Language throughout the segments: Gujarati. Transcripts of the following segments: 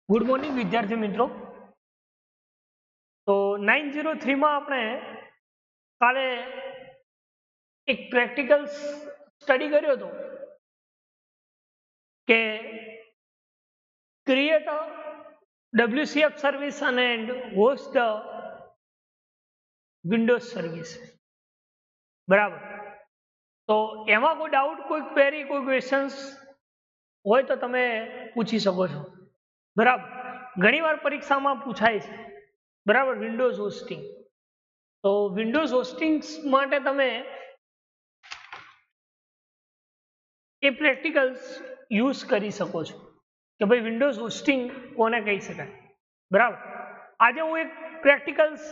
ગુડ મોર્નિંગ વિદ્યાર્થી મિત્રો. તો 903 માં આપણે કાલે એક પ્રેક્ટિકલ સ્ટડી કર્યો હતો કે create a WCF service and host the Windows service. બરાબર. તો એમાં કોઈ ડાઉટ, કોઈ ક્વેરી, કોઈ ક્વેશ્ચન્સ હોય તો તમે પૂછી શકો છો. બરાબર. ઘણીવાર પરીક્ષામાં પૂછાય છે. બરાબર. Windows hosting. તો વિન્ડોઝ હોસ્ટિંગ માટે તમે એ પ્રેક્ટિકલ્સ યુઝ કરી શકો છો કે ભાઈ વિન્ડોઝ હોસ્ટિંગ કોને કહી શકાય. બરાબર. આજે હું એક પ્રેક્ટિકલ્સ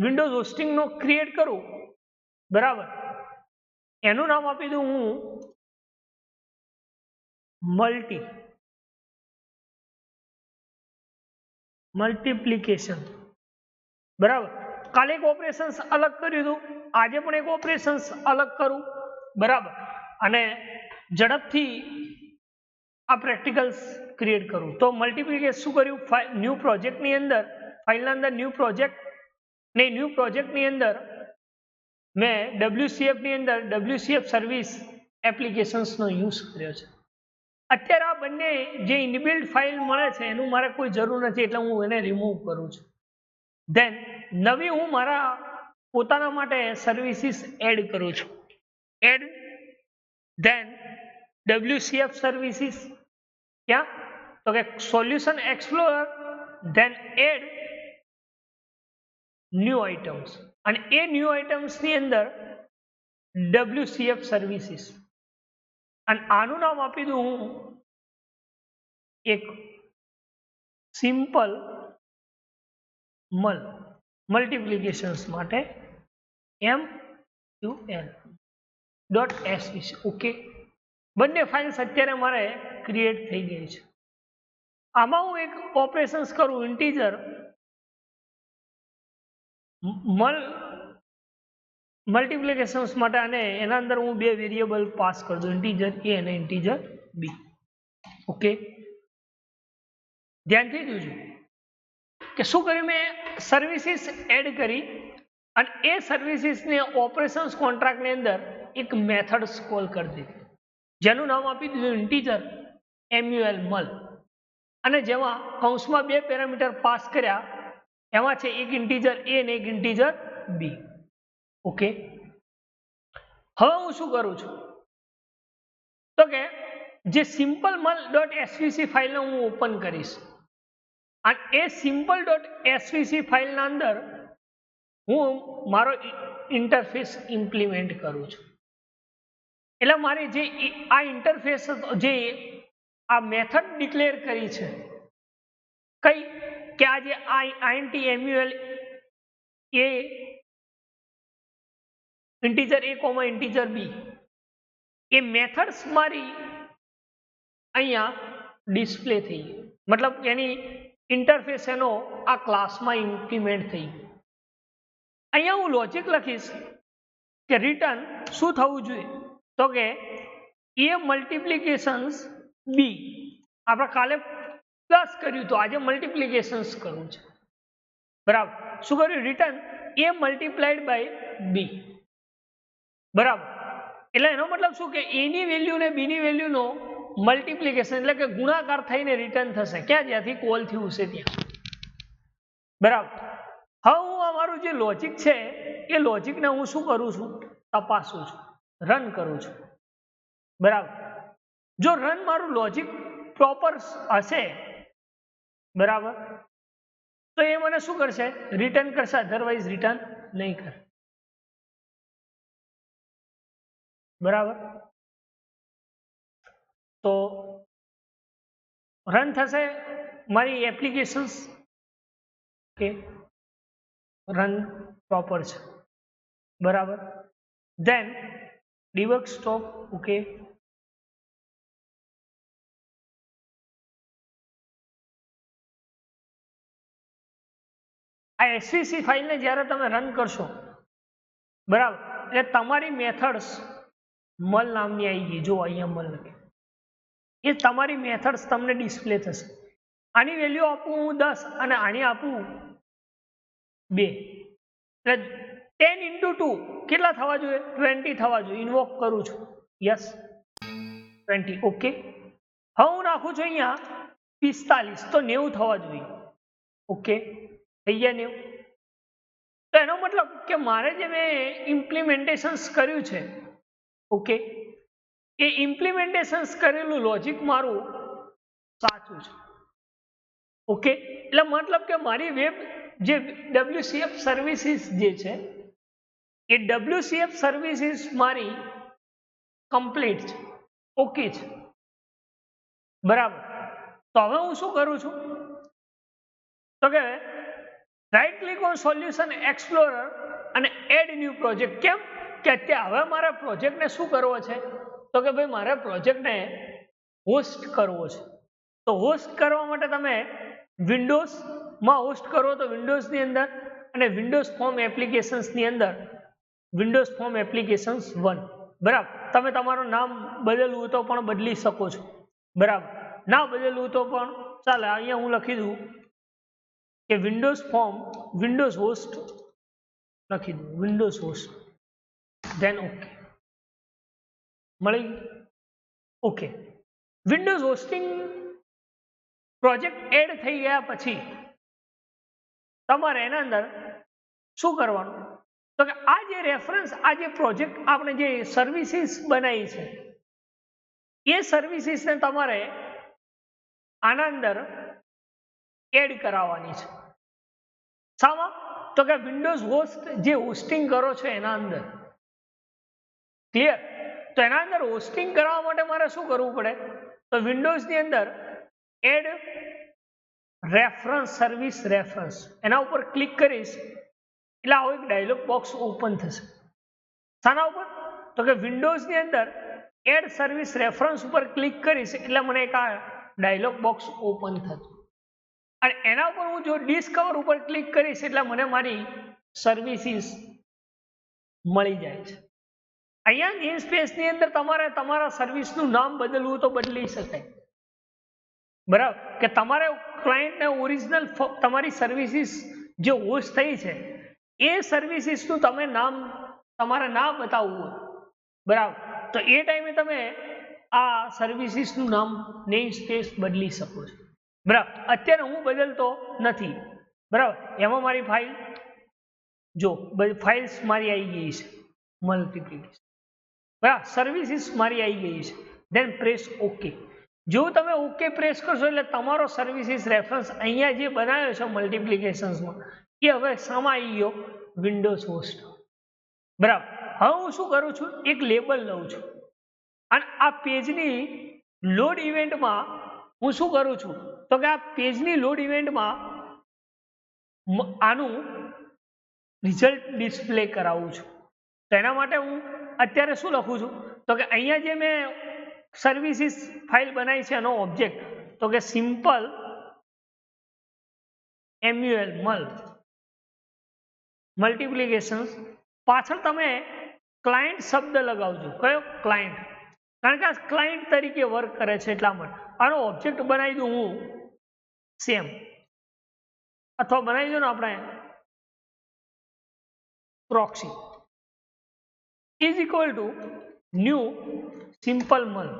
વિન્ડોઝ હોસ્ટિંગનો ક્રિએટ કરું. બરાબર. એનું નામ આપી દઉં હું મલ્ટીપ્લિકેશન. બરાબર. કાલે એક ઓપરેશન્સ અલગ કર્યું હતું, આજે પણ એક ઓપરેશન્સ અલગ કરું. બરાબર. અને ઝડપથી આ પ્રેક્ટિકલ્સ ક્રિએટ કરું. તો મલ્ટીપ્લિકેશન શું કર્યું, ન્યૂ પ્રોજેક્ટની અંદર, ફાઇલના અંદર ન્યૂ પ્રોજેક્ટની અંદર મેં WCFની અંદર WCF સર્વિસ એપ્લિકેશન્સનો યુઝ કર્યો છે. અત્યારે આ બંને જે ઇનબિલ્ટ ફાઇલ મળે છે એનું મારે કોઈ જરૂર નથી, એટલે હું એને રિમૂવ કરું છું. ધેન નવી હું મારા પોતાના માટે સર્વિસીસ એડ કરું છું. એડ ધેન WCF સર્વિસીસ ક્યાં, તો કે solution explorer, then add new items, અને એ ન્યૂ આઇટમ્સની અંદર WCF સર્વિસીસ, અને આનું નામ આપી દઉં હું એક સિમ્પલ મલ્ટીપ્લિકેશન્સ માટે MQL.svc. ઓકે. બંને ફાઇલ્સ અત્યારે મારે ક્રિએટ થઈ ગઈ છે. આમાં હું એક ઓપરેશન્સ કરું ઇન્ટીજર મલ્ટીપ્લિકેશન્સ માટે, અને એના અંદર હું બે વેરિયેબલ પાસ કરી દઉં, ઇન્ટીજર A અને ઇન્ટીજર B. ઓકે. ધ્યાનથી જોજો કે શું કર્યું, મેં સર્વિસીસ એડ કરી અને એ સર્વિસીસને ઓપરેશન્સ કોન્ટ્રાક્ટની અંદર એક મેથડ્સ કોલ કરી દીધી, જેનું નામ આપી દીધું ઇન્ટીજર MUL, અને જેમાં કૌંસમાં બે પેરામીટર પાસ કર્યા, એમાં છે એક ઇન્ટીજર A અને એક ઇન્ટીજર B. ઓકે. હવે હું શું કરું છું તો કે જે સિમ્પલ mul.svc ફાઇલને હું ઓપન કરીશ, અને એ simple.svc ફાઇલના અંદર હું મારો ઇન્ટરફેસ ઇમ્પ્લિમેન્ટ કરું છું. એટલે મારી જે આ ઇન્ટરફેસ, જે આ મેથડ ડિક્લેર કરી છે કઈ, કે આ જે int mul A integer A, integer B, A methods મારી અહીંયા ડિસ્પ્લે થઈ ગઈ, મતલબ એની ઇન્ટરફેસ એનો આ ક્લાસમાં ઇમ્પ્લિમેન્ટ થઈ ગયો. અહીંયા હું લોજિક લખીશ કે રિટર્ન શું થવું જોઈએ, તો કે A મલ્ટીપ્લિકેશન્સ B. આપણે કાલે પ્લસ કર્યું તો આજે મલ્ટીપ્લિકેશન્સ કરવું છે. બરાબર. શું કર્યું, return A multiplied by B. બરાબર. એટલે એનો મતલબ શું કે A ની વેલ્યુ ને B ની વેલ્યુનો મલ્ટીપ્લિકેશન, એટલે કે ગુણાકાર થઈને રિટર્ન થશે, ક્યાં, જ્યાંથી કોલ થયું છે ત્યાં. બરાબર. હવે હું અમારું જે લોજિક છે એ લોજિકને હું શું કરું છું, તપાસું છું, રન કરું છું. બરાબર. જો રન મારું લોજિક પ્રોપર હશે, બરાબર, તો એ મને શું કરશે, રિટર્ન કરશે, અધરવાઇઝ રિટર્ન નહીં કરે. બરાબર. તો રન થશે મારી એપ્લિકેશન્સ. ઓકે. રન પ્રોપર છે. બરાબર. Then debug stop. ઓકે. આ svc ફાઇલને જ્યારે તમે રન કરશો, બરાબર, એટલે તમારી મેથડ્સ મલ નામની આવી ગઈ, જો અહીંયા મલ લખે, એ તમારી મેથડ્સ તમને ડિસ્પ્લે થશે. આની વેલ્યુ આપું હું 10 અને આની આપું 2, એટલે 10 into 2 કેટલા થવા જોઈએ? 20 થવા જોઈએ. ઇન્વોક કરું છું. યસ 20. ઓકે, હવે હું નાખું છું અહીંયા 45, તો 90 થવા જોઈએ. ઓકે, થઈ ગયા 90. તો એનો મતલબ કે મારે જે મેં ઇમ્પ્લિમેન્ટેશન્સ કર્યું છે, ઓકે, એ ઇમ્પ્લિમેન્ટેશન્સ કરેલું લોજિક મારું સાચું છે. ઓકે, એટલે મતલબ કે મારી વેબ જે WCF સર્વિસીસ જે છે એ WCF સર્વિસીસ મારી કમ્પ્લીટ છે. ઓકે છે, બરાબર. તો હવે હું શું કરું છું તો કે right click on solution explorer અને એડ ન્યૂ પ્રોજેક્ટ. કેમ કે અત્યારે હવે મારા પ્રોજેક્ટને શું કરવો છે તો કે ભાઈ મારે પ્રોજેક્ટને હોસ્ટ કરવો છે. તો હોસ્ટ કરવા માટે તમે વિન્ડોઝમાં હોસ્ટ કરો તો વિન્ડોઝની અંદર અને વિન્ડોઝ ફોર્મ એપ્લિકેશન્સની અંદર વિન્ડોઝ ફોર્મ એપ્લિકેશન્સ 1, બરાબર. તમે તમારું નામ બદલવું તો પણ બદલી શકો છો, બરાબર. ના બદલવું તો પણ ચાલે. અહીંયા હું લખી દઉં કે વિન્ડોઝ ફોર્મ વિન્ડોઝ હોસ્ટ લખી દઉં, વિન્ડોઝ હોસ્ટ, ધેન ઓકે, મળી. Okay, windows hosting project add થઈ ગયા પછી તમારે એના અંદર શું કરવાનું તો કે આ જે રેફરન્સ, આ જે પ્રોજેક્ટ આપણે જે સર્વિસીસ બનાવી છે એ સર્વિસીસને તમારે આના અંદર એડ કરાવવાની છે. શામાં તો કે વિન્ડોઝ હોસ્ટ જે હોસ્ટિંગ કરો છો એના અંદર. ક્લિયર? તો એના અંદર હોસ્ટિંગ કરાવવા માટે મારે શું કરવું પડે તો વિન્ડોઝની અંદર એડ રેફરન્સ સર્વિસ રેફરન્સ એના ઉપર ક્લિક કરીશ એટલે આવો એક ડાયલોગ બોક્સ ઓપન થશે. શાના ઉપર તો કે વિન્ડોઝની અંદર એડ સર્વિસ રેફરન્સ ઉપર ક્લિક કરીશ એટલે મને એક આ ડાયલોગ બોક્સ ઓપન થશે. અને એના ઉપર હું જો ડિસ્કવર ઉપર ક્લિક કરીશ એટલે મને મારી સર્વિસીસ મળી જાય છે. અહીંયા નેમ સ્પેસની અંદર તમારે તમારા સર્વિસનું નામ બદલવું તો બદલી શકાય, બરાબર. કે તમારે ક્લાયન્ટને ઓરિજિનલ તમારી સર્વિસીસ જે હોસ્ટ થઈ છે એ સર્વિસીસનું તમે નામ તમારે ના બતાવવું હોય, બરાબર, તો એ ટાઈમે તમે આ સર્વિસીસનું નામ નેમ સ્પેસ બદલી શકો છો, બરાબર. અત્યારે હું બદલતો નથી, બરાબર. એમાં મારી ફાઇલ જો બધી ફાઇલ્સ મારી આવી ગઈ છે, મલ્ટીપ્લિકેશન, બરાબર, સર્વિસીસ મારી આવી ગઈ છે. Then press okay. જો તમે ઓકે પ્રેસ કરશો એટલે તમારો સર્વિસીસ રેફરન્સ અહીંયા જે બનાવ્યો છે મલ્ટીપ્લિકેશન્સમાં એ હવે શામાં આવી ગયો? વિન્ડોઝ હોસ્ટ, બરાબર. હવે હું શું કરું છું એક લેબલ લઉં છું અને આ પેજની લોડ ઇવેન્ટમાં હું શું કરું છું તો કે આ પેજની લોડ ઇવેન્ટમાં આનું રિઝલ્ટ ડિસ્પ્લે કરાવું છું. તો એના માટે હું અત્યારે શું લખું છું તો કે અહીંયા જે મેં સર્વિસીસ ફાઇલ બનાવી છે એનો ઓબ્જેક્ટ તો કે સિમ્પલ MUL મલ્ટીપ્લિકેશન્સ, પાછળ તમે ક્લાયન્ટ શબ્દ લગાવજો. કયો? ક્લાયન્ટ, કારણ કે આ ક્લાયન્ટ તરીકે વર્ક કરે છે એટલા માટે. આનો ઓબ્જેક્ટ બનાવી દઉં હું સેમ, અથવા બનાવી દો ને આપણે proxy is equal to new simple mal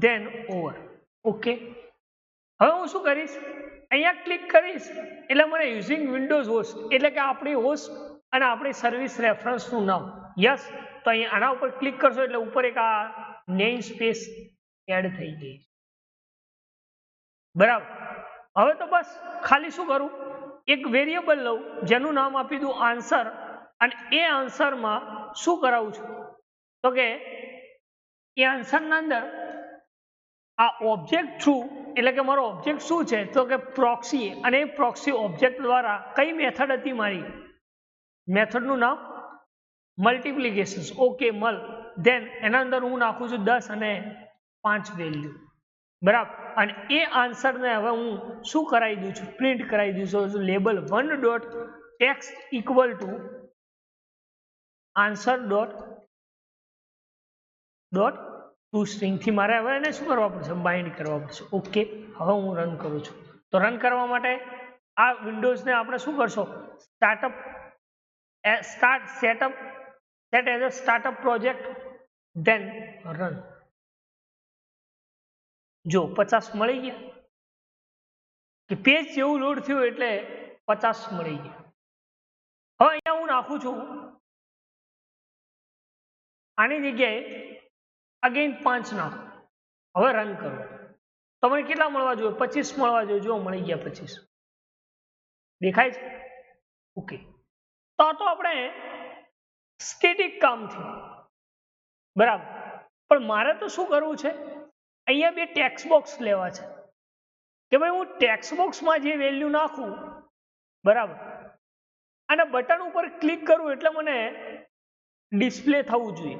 then over. Okay, હવે હું શું કરીશ અહીંયા ક્લિક કરીશ એટલે મને યુઝિંગ વિન્ડોઝ હોસ્ટ એટલે કે આપણી હોસ્ટ અને આપણી સર્વિસ રેફરન્સનું નામ. યસ, તો અહીંયા આના ઉપર ક્લિક કરશો એટલે ઉપર એક આ નેમ સ્પેસ એડ થઈ ગઈ, બરાબર. હવે તો બસ ખાલી શું કરું એક વેરિયેબલ લઉં જેનું નામ આપી દઉં આન્સર અને એ આન્સરમાં શું કરાવું છું તો કે એ આન્સરના અંદર આ ઓબ્જેક્ટ થ્રુ એટલે કે મારો ઓબ્જેક્ટ શું છે તો કે પ્રોક્સી, અને એ પ્રોક્સી ઓબ્જેક્ટ દ્વારા કઈ મેથડ હતી મારી? મેથડનું નામ મલ્ટીપ્લિકેશન્સ. ઓકે, મલ. ધેન એના અંદર હું નાખું છું 10 અને 5 વેલ્યુ, બરાબર. અને એ આન્સરને હવે હું શું કરાવી દઉં છું? પ્રિન્ટ કરાવી દઉં છું. Label 1 dot text equal to answer dot to string થી મારે હવે એને શું કરવા પડશે? બાઇન્ડ કરવા પડશે. ઓકે, હવે હું રન કરું છું તો રન કરવા માટે આ વિન્ડોઝને આપણે શું કરશો, startup set as a startup project, then run. જો 50 મળી ગયા કે પેજ જેવું લોડ થયું એટલે 50 મળી ગયા. હવે અહીંયા હું નાખું છું આની જગ્યાએ અગેન 5 નાખો. હવે રન કરો. તમને કેટલા મળવા જોઈએ? 25 મળવા જોઈએ. જો મળી ગયા 25. દેખાય છે? ઓકે. તો આપણે સ્ટેટિક કામ થયું, બરાબર. પણ મારે તો શું કરવું છે, અહીંયા બે ટેક્સ્ટ બોક્સ લેવા છે કે ભાઈ હું ટેક્સ્ટ બોક્સમાં જે વેલ્યુ નાખું, બરાબર, અને બટન ઉપર ક્લિક કરું એટલે મને ડિસ્પ્લે થવું જોઈએ.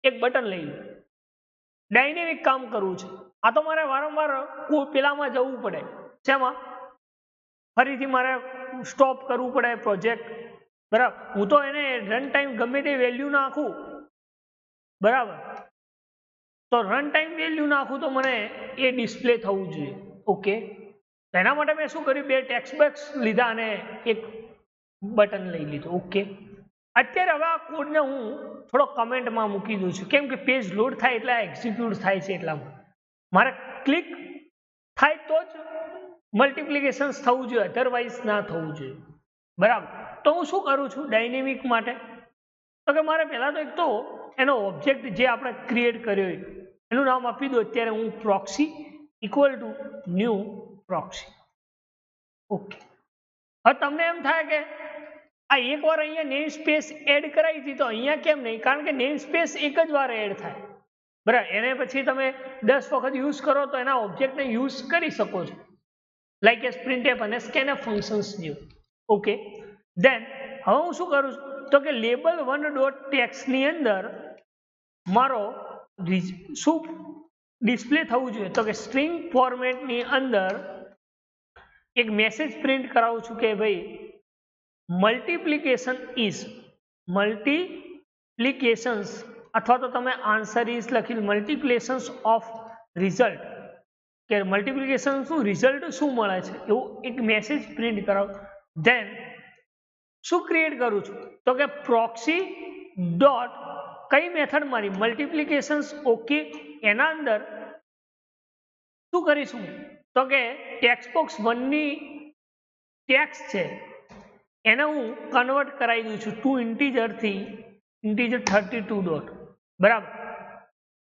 એક બટન લઈ લો, ડાયનેમિક કામ કરવું છે. આ તો મારે વારંવાર પેલામાં જવું પડે. શેમાં? ફરીથી મારે સ્ટોપ કરવું પડે પ્રોજેક્ટ, બરાબર. હું તો એને રન ટાઈમ ગમે તે વેલ્યુ નાખું, બરાબર, તો રન ટાઈમ વેલ્યુ નાખું તો મને એ ડિસ્પ્લે થવું જોઈએ. ઓકે. એના માટે મેં શું કર્યું, બે ટેક્સ્ટ બોક્સ લીધા અને એક બટન લઈ લીધું. ઓકે. અત્યારે હવે આ કોડને હું થોડો કમેન્ટમાં મૂકી દઉં છું, કેમ કે પેજ લોડ થાય એટલે એક્ઝિક્યુટ થાય છે. એટલામાં મારે ક્લિક થાય તો જ મલ્ટિપ્લિકેશન્સ થવું જોઈએ, અધરવાઇઝ ના થવું જોઈએ, બરાબર. તો હું શું કરું છું ડાયનેમિક માટે, તો કે મારે પહેલાં તો એક તો એનો ઓબ્જેક્ટ જે આપણે ક્રિએટ કર્યો હોય એનું નામ આપી દો. અત્યારે હું proxy equal to new proxy. Okay. હવે તમને એમ થાય કે આ એકવાર અહીંયા નેમ સ્પેસ એડ કરાવી હતી તો અહીંયા કેમ નહીં? કારણ કે નેમ સ્પેસ એક જ વાર એડ થાય, બરાબર. એને પછી તમે 10 વખત યુઝ કરો તો એના ઓબ્જેક્ટને યુઝ કરી શકો છો, લાઈક એસ printf અને scanf ફંક્શન્સ જેવું. ઓકે. ધેન હવે હું શું કરું છું, તો કે label1.txt ની અંદર મારો શું ડિસ્પ્લે થવું જોઈએ, તો કે સ્ટ્રિંગ ફોર્મેટની અંદર એક મેસેજ પ્રિન્ટ કરાવું છું કે ભાઈ મલ્ટિપ્લિકેશન્સ, અથવા તો તમે આન્સર ઇઝ લખી મલ્ટિપ્લિકેશન્સ ઓફ રિઝલ્ટ, કે મલ્ટિપ્લિકેશન શું, રિઝલ્ટ શું મળે છે એવું એક મેસેજ પ્રિન્ટ કરાવો. ધેન શું ક્રિએટ કરું છું, તો કે પ્રોક્સી ડોટ કઈ મેથડ મારી મલ્ટિપ્લિકેશન્સ. ઓકે. એના અંદર શું કરીશું, તો કે ટેક્સ્ટ બોક્સ 1 ની ટેક્સ્ટ છે એને હું કન્વર્ટ કરાવી દઉં છું ટુ ઇન્ટીજર થી ઇન્ટીજર 32 ડોટ, બરાબર.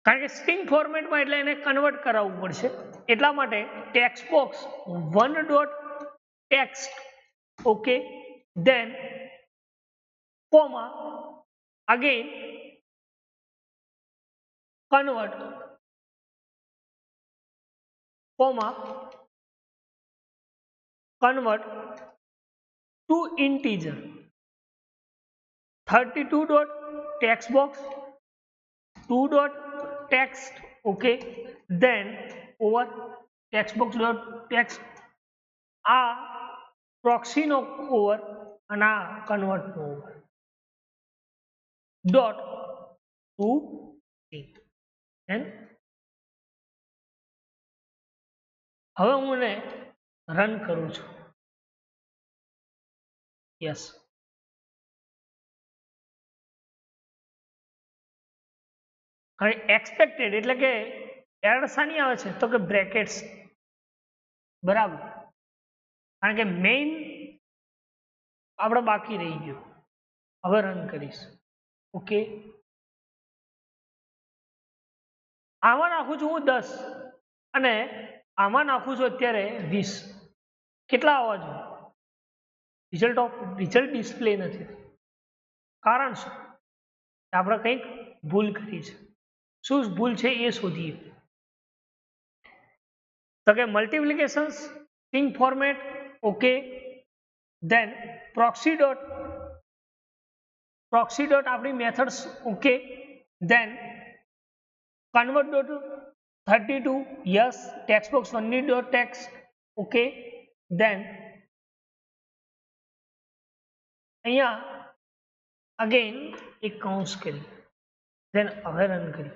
કારણ કે સ્ટ્રિંગ ફોર્મેટમાં એટલે એને કન્વર્ટ કરાવવું પડશે. એટલા માટે text box 1 dot text. Okay. Then comma again convert, comma convert to integer 32 dot text box 2 dot text. Okay. Then over text box dot text, આ પ્રોક્સીનો ઓવર અને આ કન્વર્ટનો ઓવર ડોટ ટુ. હવે હું એને રન કરું છું. યસ. હવે એક્સપેક્ટેડ એટલે કે એરર શાની આવે છે, તો કે બ્રેકેટ્સ, બરાબર. કારણ કે મેઇન આપણે બાકી રહી ગયું. હવે રન કરીશ. ઓકે. આમાં નાખું છું હું 10 અને આમાં નાખું છું અત્યારે 20. કેટલા આવવા જોઈએ? રિઝલ્ટ ડિસ્પ્લે નથી. કારણ શું? આપણે કંઈક ભૂલ કરી છે. શું ભૂલ છે એ શોધીએ. તો કે multiplications string format. Okay. Then proxy dot આપણી methods. Okay. Then convert dot 32. Yes. Text box 1 ની ડોટ ટેક્સ્ટ. ઓકે. ધેન અહીંયા અગેન એક કૌંસ કરી, ધેન હવે રન કરી.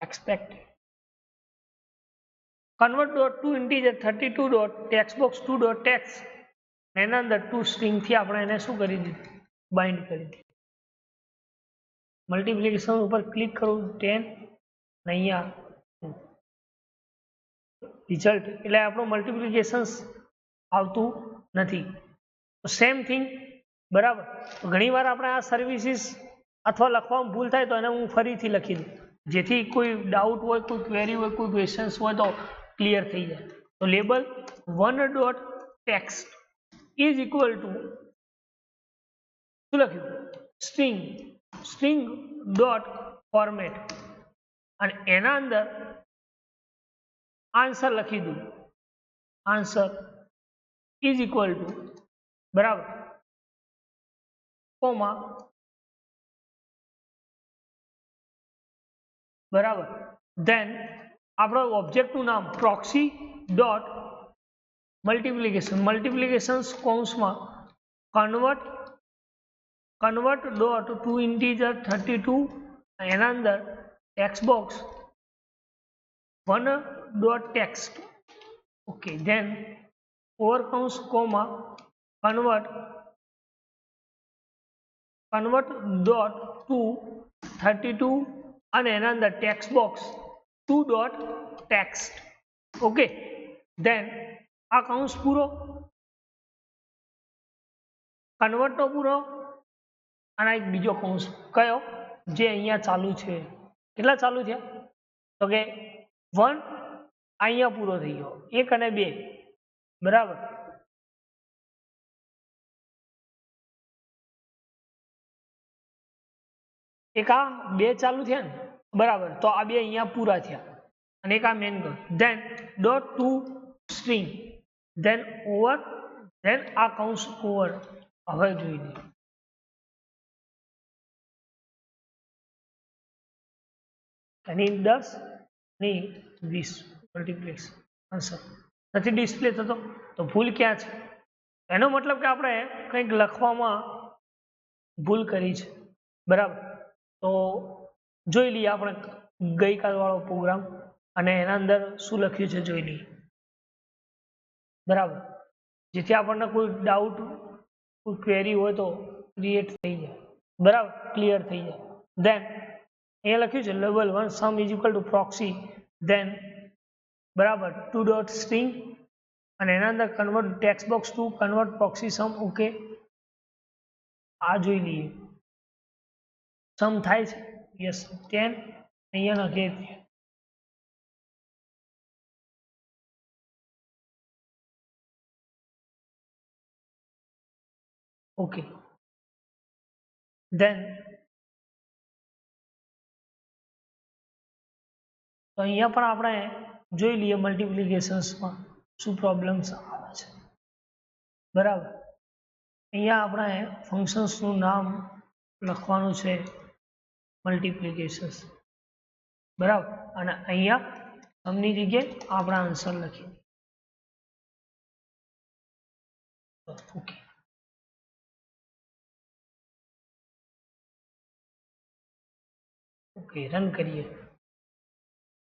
expected. Convert dot to integer 32 dot text box 2 dot text એના અંદર ટુ સ્ટ્રિંગ થી આપણે એને શું કરી દીધું બાઇન્ડ કરી દીધું. મલ્ટીપ્લિકેશન ઉપર ક્લિક કરું 10 અને અહીંયા રિઝલ્ટ એટલે આપણું મલ્ટીપ્લિકેશન આવતું નથી. સેમ થિંગ બરાબર. તો ઘણીવાર આપણે આ સર્વિસીસ અથવા લખવામાં ભૂલ થાય તો એને હું ફરીથી લખી દઉં જેથી કોઈ ડાઉટ હોય, કોઈ ક્વેરી હોય, કોઈ ક્વેશ્ચન્સ હોય તો ક્લિયર થઈ જાય. તો label 1 dot text is equal two શું લખ્યું સ્ટ્રિંગ ડોટ ફોર્મેટ અને એના અંદર આન્સર લખી દઉં. આન્સર ઇઝ ઇક્વલ ટુ બરાબર કોમા બરાબર ધેન આપણો ઓબ્જેક્ટનું નામ પ્રોક્સી ડોટ મલ્ટીપ્લિકેશન કૌંસમાં કન્વર્ટ ડોટ ટુ ઇન્ટીજર 32 એના અંદર text box 1 dot text okay then over કૌંસ કોમા કન્વર્ટ ડોટ ટુ 32 અને એના અંદર text box 2 dot text okay than આ કૌંસ પૂરો, કન્વર્ટનો પૂરો અને એક બીજો કૌંસ કયો જે અહીંયા ચાલુ છે. કેટલા ચાલુ છે તો કે 1 અહીંયા પૂરો થઈ ગયો 1 અને 2 બરાબર. એક આ 2 ચાલુ થયા ને બરાબર તો આ 2 અહીંયા પૂરા થયા અને એક આ main then dot to string then over then આ કૌંસ ઓવર. હવે જોઈ લઈએ એની 10 ની 20 મલ્ટીપ્લેક્સ આન્સર નથી ડિસ્પ્લે થતો તો ભૂલ ક્યાં છે? એનો મતલબ કે આપણે કંઈક લખવામાં ભૂલ કરી છે બરાબર. તો જોઈ લઈએ આપણે ગઈકાલ વાળો પ્રોગ્રામ અને એના અંદર શું લખ્યું છે જોઈ લઈએ બરાબર જેથી આપણને કોઈ ડાઉટ કોઈ ક્વેરી હોય તો ક્રિએટ થઈ જાય બરાબર ક્લિયર થઈ જાય. ધેન અહીંયા લખ્યું છે level 1 sum is equal to proxy then બરાબર 2 ડોટ સ્ટ્રિંગ અને એના અંદર convert text box to convert proxy sum okay. આ જોઈ લઈએ સમ થાય છે યસ 10 અહીંયા નાખીએ ઓકે ધેન તો અહીંયા પણ આપણે જોઈ લઈએ મલ્ટીપ્લિકેશન્સમાં શું પ્રોબ્લેમ્સ આવે છે બરાબર. અહીંયા આપણે ફંક્શન્સનું નામ લખવાનું છે મલ્ટીપ્લિકેશન્સ બરાબર અને અહીંયા સમની જગ્યાએ આપણે આન્સર લખીએ ઓકે. ઓકે રન કરીએ.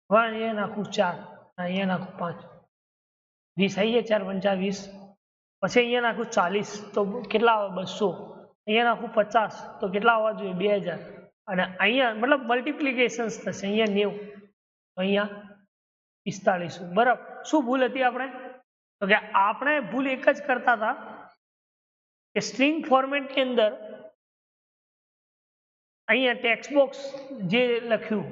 હવે અહીંયા નાખું 4 અહીંયા નાખું 5 20 આવી ગયા 4 5 20 પછી અહીંયા નાખું 40 તો કેટલા આવે 200 અહીંયા નાખું 50 તો કેટલા આવવા જોઈએ 2000 અને અહીંયા મતલબ મલ્ટીપ્લિકેશન્સ થશે અહીંયા 90 તો અહીંયા 45 બરાબર. શું ભૂલ હતી આપણે તો કે આપણે ભૂલ એક જ કરતા હતા કે સ્ટ્રિંગ ફોર્મેટની અંદર અહીંયા ટેક્સ્ટ બોક્સ જે લખ્યું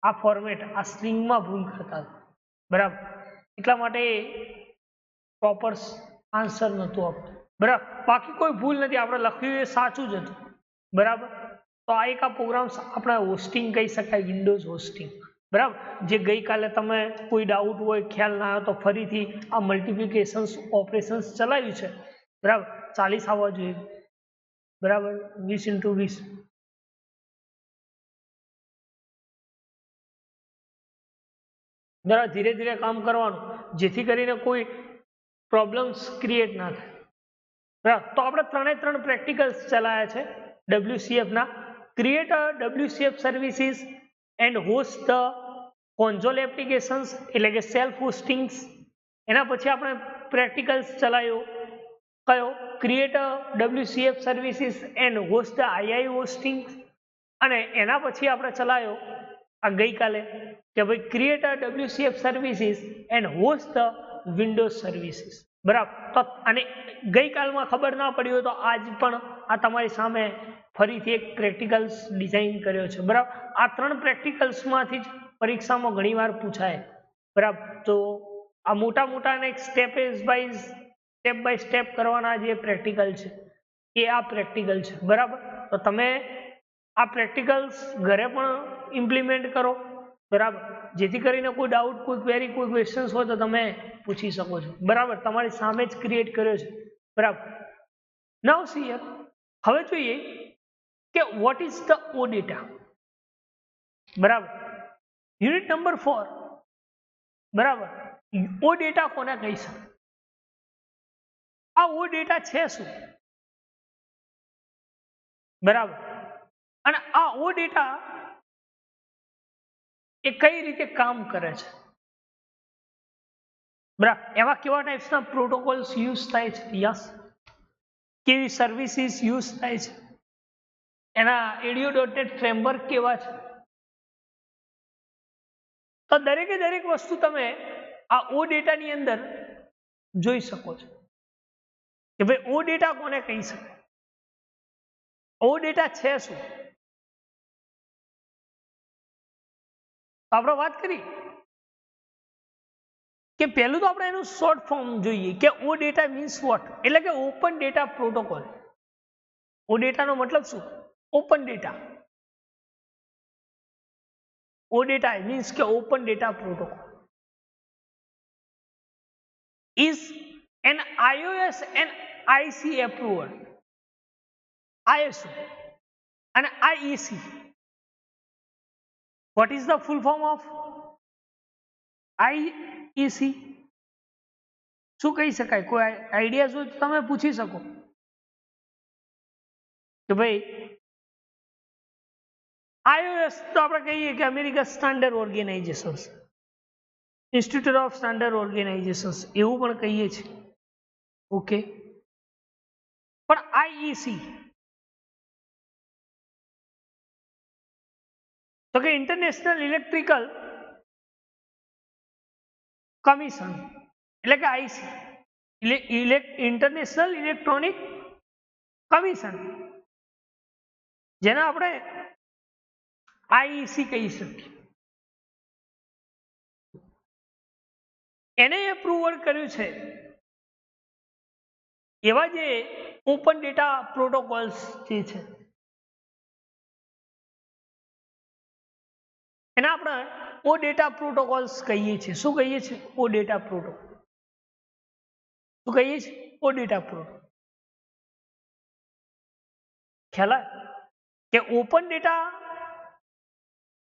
આ ફોર્મેટ આ સ્ટ્રિંગમાં ભૂલ કરતા હતા બરાબર એટલા માટે પ્રોપર આન્સર નહોતું આપતું બરાબર. બાકી કોઈ ભૂલ નથી આપણે લખ્યું એ સાચું જ હતું બરાબર. તો આ એક આ પ્રોગ્રામ્સ આપણે હોસ્ટિંગ કહી શકાય વિન્ડોઝ હોસ્ટિંગ બરાબર. જે ગઈકાલે તમે કોઈ ડાઉટ હોય ખ્યાલ ના આવ્યો તો ફરીથી આ મલ્ટીપ્લિકેશન્સ ઓપરેશન્સ ચલાવ્યું છે બરાબર 40 આવવા જોઈએ બરાબર 20 × 20 જરા ધીરે ધીરે કામ કરવાનું જેથી કરીને કોઈ પ્રોબ્લેમ્સ ક્રિએટ ના થાય બરાબર. તો આપણે 3 પ્રેક્ટિકલ્સ ચલાયા છે WCF ના. Create a WCF services and host the console applications એટલે કે સેલ્ફ હોસ્ટિંગ્સ. એના પછી આપણે પ્રેક્ટિકલ્સ ચલાવ્યો કયો create WCF services and host the II hosting. અને એના પછી આપણે ચલાવ્યો આ ગઈકાલે કે ભાઈ create WCF services and host the Windows services. બરાબર. તો અને ગઈકાલમાં ખબર ના પડી હોય તો આજ પણ આ તમારી સામે ફરીથી એક પ્રેક્ટિકલ્સ ડિઝાઇન કર્યો છે. બરાબર. આ 3 પ્રેક્ટિકલ્સમાંથી જ પરીક્ષામાં ઘણીવાર પૂછાય. બરાબર. તો આ મોટા અને સ્ટેપ બાય સ્ટેપ કરવાના જે પ્રેક્ટિકલ છે એ આ પ્રેક્ટિકલ છે. બરાબર. તો તમે આ પ્રેક્ટિકલ્સ ઘરે પણ ઇમ્પ્લિમેન્ટ કરો. બરાબર. જેથી કરીને કોઈ ડાઉટ, કોઈ ક્વેરી, કોઈ ક્વેશ્ચન્સ હોય તો તમે પૂછી શકો છો. બરાબર. તમારી સામે જ ક્રિએટ કર્યો છે. બરાબર. Now see here. હવે જોઈએ કે what is the O data. બરાબર. Unit number 4. બરાબર. ઓ ડેટા કોને કહી શકાય? આ ઓ ડેટા છે શું? બરાબર. અને આ ઓ ડેટા એ કઈ રીતે કામ કરે છે? બરાબર. એવા કેવા ટાઈપ્સના પ્રોટોકોલ્સ યુઝ થાય છે? યસ. કેવી સર્વિસીસ યુઝ થાય છે? એના ADO.NET ફ્રેમવર્ક કેવા છે? તો દરેકે દરેક વસ્તુ તમે આ ઓ ડેટાની અંદર જોઈ શકો છો કે ભાઈ ઓ ડેટા કોને કહી શકાય? ઓ ડેટા છે શું? આપણે વાત કરી કે પહેલું તો આપણે એનું શોર્ટ ફોર્મ જોઈએ કે ઓ ડેટા મીન્સ વોટ, એટલે કે ઓપન ડેટા પ્રોટોકોલ. ઓ ડેટાનો મતલબ શું? Open data. O data means કે open data protocol is an iOS and IC approval. ISO and IEC. What is the full form of IEC? શું કહી શકાય? કોઈ આઈડિયા હોય તો તમે પૂછી શકો કે ભાઈ iOS તો આપણે કહીએ કે American standard organisation, institute of standard organisation એવું પણ કહીએ છીએ. ઓકે. પણ IEC તો કે ઇન્ટરનેશનલ ઇલેક્ટ્રિકલ કમિશન એટલે કે IC, ઇન્ટરનેશનલ ઇલેક્ટ્રોનિક કમિશન, જેને આપણે IEC કહી શકીએ. એને એપ્રુવલ કર્યું છે એવા જે ઓપન ડેટા પ્રોટોકોલ્સ જે છે એને આપણે ઓ ડેટા પ્રોટોકોલ્સ કહીએ છીએ. શું કહીએ છીએ? ઓ ડેટા પ્રોટોકોલ. શું કહીએ છીએ? ઓ ડેટા પ્રોટોકોલ. ખ્યાલ કે open data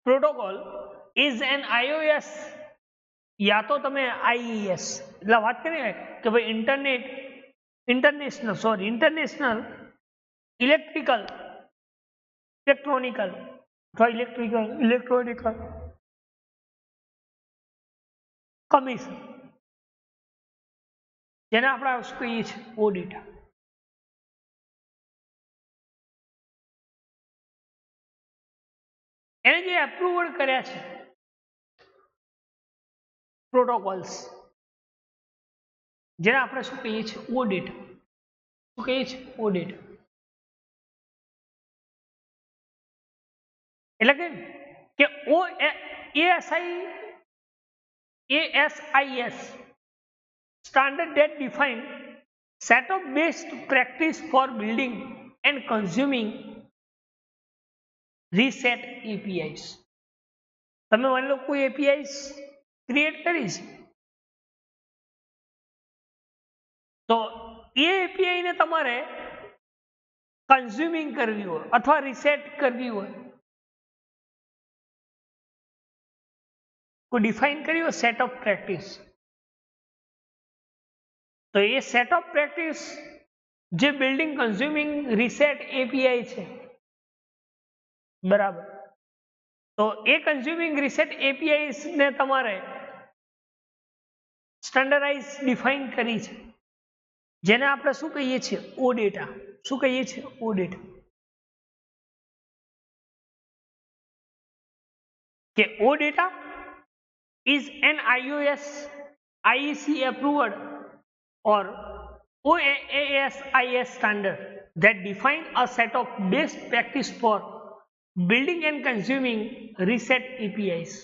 protocol is N iOS યા તો તમે IES એટલે વાત કરીએ કે ભાઈ ઇન્ટરનેશનલ ઇલેક્ટ્રોનિકલ કમિશન, જેને આપણે શું કહીએ છીએ? ઓ ડેટા. એને જે એપ્રુવલ કર્યા છે પ્રોટોકોલ્સ, જેને આપણે શું કહીએ છીએ? ઓ ડેટા. શું કહીએ છીએ? ઓ ડેટા. એટલે કે ASIS standard that define set of best practice for building and consuming reset APIs. તમે માની લો કોઈ APIs ક્રિએટ કરી છે તો એ API ને તમારે કન્ઝ્યુમિંગ કરવી હોય અથવા રીસેટ કરવી હોય, કોઈ ડિફાઇન કર્યું હોય સેટ ઓફ પ્રેક્ટિસ, તો એ સેટ ઓફ પ્રેક્ટિસ જે બિલ્ડિંગ કન્ઝ્યુમિંગ રીસેટ API છે, બરાબર, તો એ કન્ઝ્યુમિંગ રીસેટ એપીઆઈસ ને તમારે સ્ટાન્ડર્ડાઇઝ ડિફાઇન કરી છે, જેને આપણે શું કહીએ છીએ? ઓ ડેટા. શું કહીએ છીએ? ઓ ડેટા. કે O data is an iOS IEC approved or OASIS standard that define a set of best practice for building and consuming reset APIs.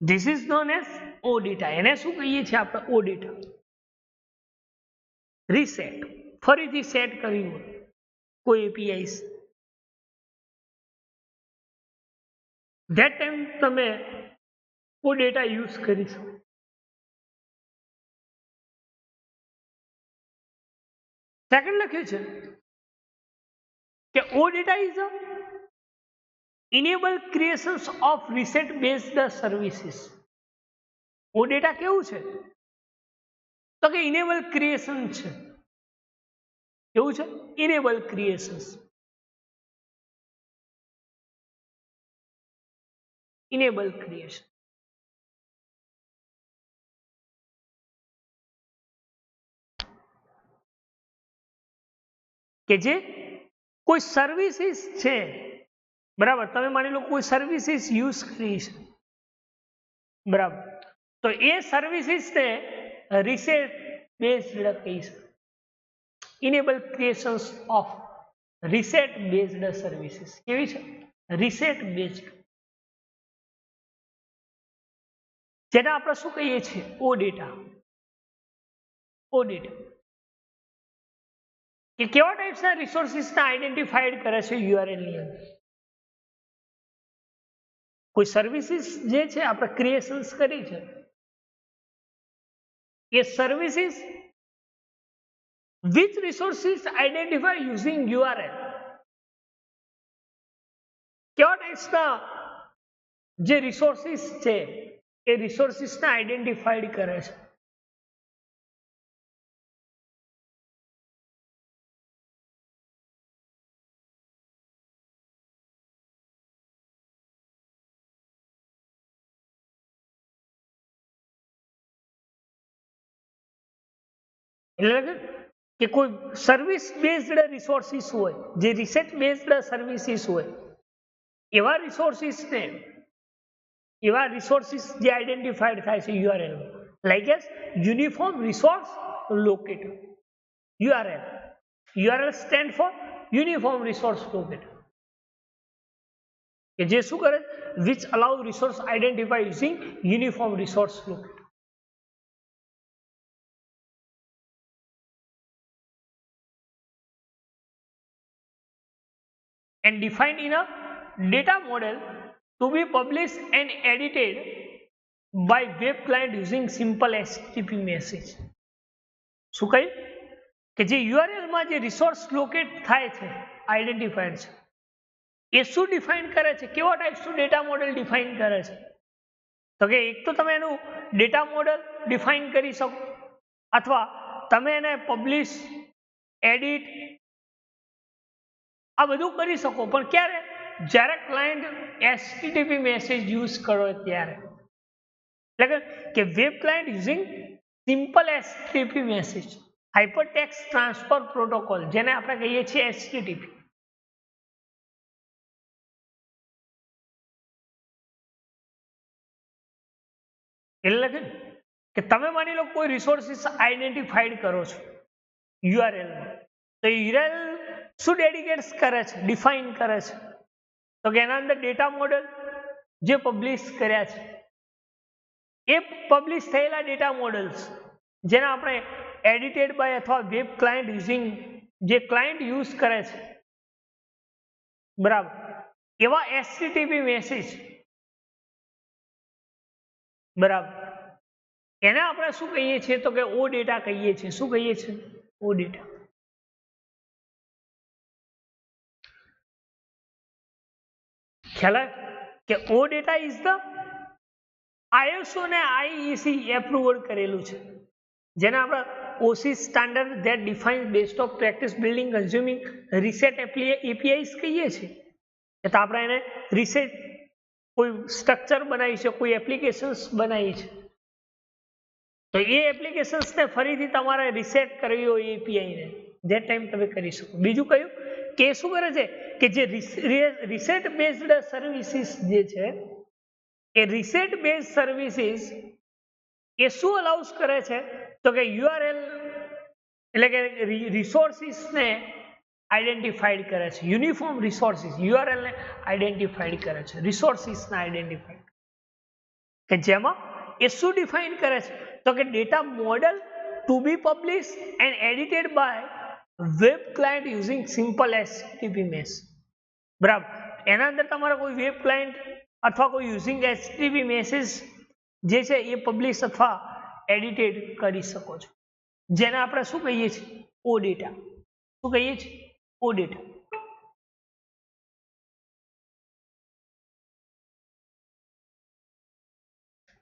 This is known as OData. એને શું કહીએ છીએ આપણે? OData. રીસેટ, ફરીથી સેટ કર્યું કોઈ APIs. That time તમે OData યુઝ કરી શકો. સેકન્ડ લખ્યું છે કે OData is a enable creations of reset based services. OData કેવું છે? તો કે enable creation છે. કેવું છે? enable creations. enable creation. કે જે કોઈ સર્વિસીસ છે, બરાબર, તમે માની લો કોઈ સર્વિસીસ યુઝ કરી છે, બરાબર, તો એ સર્વિસીસને રીસેટ બેઝડ કહી છે. Enable creations of reset based services. કેવી છે? Reset based. જેને આપણે શું કહીએ છીએ? ઓ ડેટા. ઓ ડેટા કે કેવા ટાઈપ્સના રિસોર્સિસને આઈડેન્ટિફાઈડ કરે છે યુઆરએલ ની અંદર? કોઈ સર્વિસીસ જે છે આપણે ક્રિએશન્સ કરી છે, એ services which resources identify using URL. કેવા ટાઈપ્સના જે રિસોર્સિસ છે એ રિસોર્સિસને આઈડેન્ટિફાઈડ કરે છે. એટલે કે કોઈ સર્વિસ બેઝડ રિસોર્સિસ હોય, જે રીસેટ બેઝડ સર્વિસીસ હોય, એવા રિસોર્સિસ જે આઈડેન્ટિફાઈડ થાય છે URL, like as uniform resource locator. URL stand for uniform resource locator. કે જે શું કરે? Which allow resource identify using uniform resource locator. And defined in a data model to be published and edited by web client using simple HTTP message. શું કહ્યું? કે જે યુઆરએલ માં જે રિસોર્સ લોકેટ થાય છે, આઈડેન્ટિફાઈડ છે, એ શું ડિફાઇન કરે છે? કેવા ટાઈપ્સનું ડેટા મોડેલ ડિફાઇન કરે છે? તો કે એક તો તમે એનું ડેટા મોડેલ ડિફાઇન કરી શકો, અથવા તમે એને પબ્લિશ, એડિટ, આ બધું કરી શકો. પણ ક્યારે? જ્યારે ક્લાયન્ટ HTTP મેસેજ યુઝ કરો ત્યારે. એટલે કે web client using simple HTTP message, hypertext transfer protocol, જેને આપણે કહીએ છીએ HTTP. એટલે કે તમે માની લો કોઈ રિસોર્સિસ આઈડેન્ટિફાઈડ કરો છો યુઆરએલમાં, તો યુઆરએલ શું ડેડિકેટ્સ કરે છે? ડિફાઇન કરે છે. તો કે એના અંદર ડેટા મોડેલ જે પબ્લિશ કર્યા છે, એ પબ્લિશ થયેલા ડેટા મોડેલ્સ જેને આપણે એડિટેડ બાય અથવા વેબ ક્લાયન્ટ યુઝિંગ, જે ક્લાયન્ટ યુઝ કરે છે, બરાબર, એવા HTTP મેસેજ, બરાબર, એને આપણે શું કહીએ છીએ? તો કે ઓ ડેટા કહીએ છીએ. શું કહીએ છીએ? ઓ ડેટા. ખ્યાલ કે O data is the ISO ને IEC એપ્રુવડ કરેલું છે, જેને આપણે OSIS standard that defines best of practice building consuming reset APIs કહીએ છીએ. તો આપણે એને રીસેટ કોઈ સ્ટ્રક્ચર બનાવી છે, કોઈ એપ્લિકેશન્સ બનાવી છે, તો એ એપ્લિકેશન્સને ફરીથી તમારે રીસેટ કરવી હોય એપીઆઈને, જે ટાઈમ તમે કરી શકો. બીજું કયું કે શું કરે છે કે જે રીસેટ બેઝડ સર્વિસીસ જે છે એ રીસેટ બેઝ સર્વિસીસ એ શું અલાઉસ કરે છે તો કે યુઆરએલ એટલે કે રિસોર્સિસને આઈડેન્ટિફાઈડ કરે છે. યુનિફોર્મ રિસોર્સિસ યુઆરએલને આઈડેન્ટિફાઈડ કરે છે, રિસોર્સિસને આઈડેન્ટિફાઈડ, કે જેમાં એ શું ડિફાઇન કરે છે તો કે data model to be publish and edited by web client using simple HTTP message. બરાબર, એના અંદર તમારે કોઈ વેબ ક્લાયન્ટ અથવા કોઈ યુઝિંગ HTTP મેસેજ જે છે એ પબ્લિશ અથવા એડિટેડ કરી શકો છો, જેને આપણે શું કહીએ છીએ ઓ ડેટા. શું કહીએ છીએ ઓ ડેટા.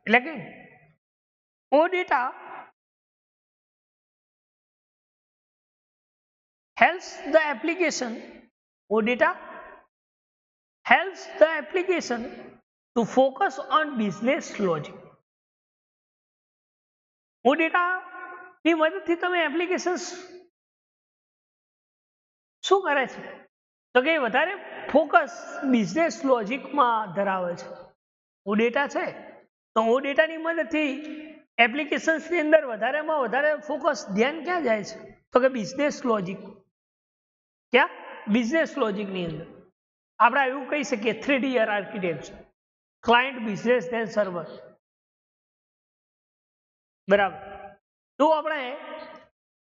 એટલે કે O data helps the application, OData helps the application to focus on business logic. OData ની મદદથી તમે એપ્લિકેશન્સ શું કરે છે તો કે વધારે ફોકસ બિઝનેસ લોજિકમાં ધરાવે છે. OData છે તો ODataની મદદથી એપ્લિકેશન્સની અંદર વધારેમાં વધારે ફોકસ ધ્યાન ક્યાં જાય છે તો કે બિઝનેસ લોજિક. ક્યાં બિઝનેસ લોજિકની અંદર આપણે એવું કહી શકીએ 3 tier architecture, client, business then server. બરાબર, તો આપણે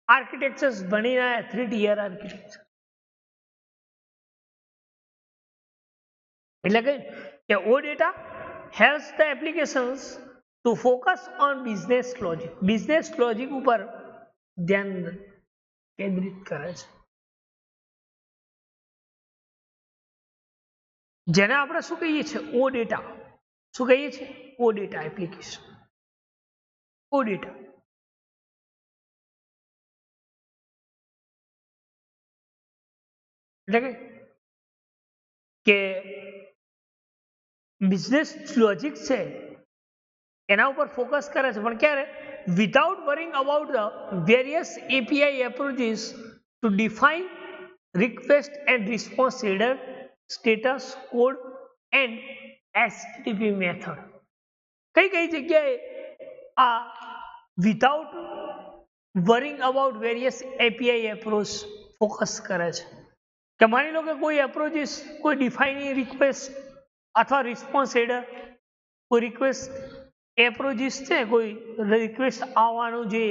આર્કિટેક્ચર્સ ભણીને 3 ટીયર આર્કિટેક્ચર એટલે કે O data helps the applications to focus on business logic, business logic ઉપર ધ્યાન કેન્દ્રિત કરે છે, જેને આપણે શું કહીએ છીએ ઓ ડેટા. શું કહીએ છીએ ઓ ડેટા એપ્લિકેશન, ઓ ડેટા. એટલે કે બિઝનેસ લોજિક છે એના ઉપર ફોકસ કરે છે, પણ ક્યારે without worrying about the various API approaches to define request and response header, status code and HTTP method. કઈ કઈ જગ્યાએ આ without worrying about various API approach focus કરે છે કે માની લો કે કોઈ એપ્રોચીસ, કોઈ ડિફાઇનિંગ રિક્વેસ્ટ અથવા રિસ્પોન્સ હેડર, કોઈ રિક્વેસ્ટ એપ્રોચીસ છે, કોઈ રિક્વેસ્ટ આવવાનું જે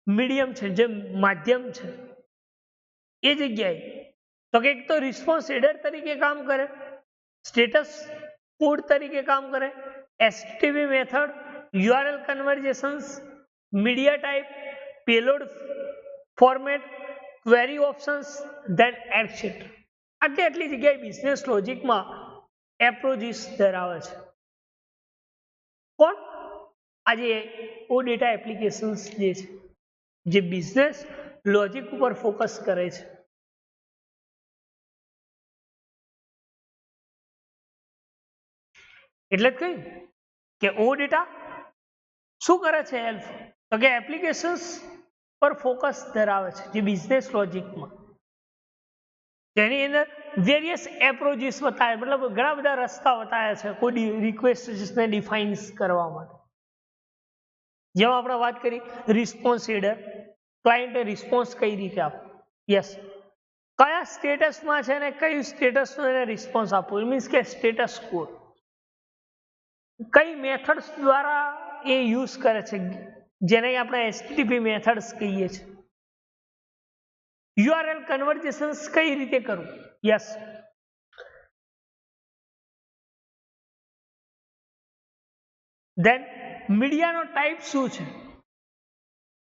મીડિયમ છે, જે માધ્યમ છે, એ જગ્યાએ તો કે એક તો રિસ્પોન્સ હેડર તરીકે કામ કરે, સ્ટેટસ કોડ તરીકે કામ કરે, HTTP method, URL conversions, media type, payload format, query options, then etcetera. આટલી જગ્યાએ બિઝનેસ લોજિકમાં એપ્રોચીસ ધરાવે છે. કોણ? આજે ઓ ડેટા એપ્લિકેશન્સ જે છે, જે બિઝનેસ લોજિક ઉપર ફોકસ કરે છે. એટલે જ કહ્યું કે ઓ ડેટા શું કરે છે હેલ્પ તો કે એપ્લિકેશન્સ પર ફોકસ ધરાવે છે, જે બિઝનેસ લોજિકમાં. તેની અંદર વેરિયસ એપ્રોચીસ બતાવે, મતલબ ઘણા બધા રસ્તા બતાવ્યા છે કોઈ રિક્વેસ્ટને ડિફાઇન કરવા માટે. જેમાં આપણે વાત કરી રિસ્પોન્સ હેડર, ક્લાયન્ટે રિસ્પોન્સ કઈ રીતે આપવો, યસ, કયા સ્ટેટસમાં છે ને કયું સ્ટેટસનો એને રિસ્પોન્સ આપવો, મીન્સ કે સ્ટેટસ કોડ, કઈ મેથડ્સ દ્વારા એ યુઝ કરે છે, જેને આપણે એચટીટીપી મેથડ્સ કહીએ છીએ. યુઆરએલ કન્વર્જેશન્સ કઈ રીતે કરવું, યસ. ધેન મીડિયાનો ટાઈપ શું છે,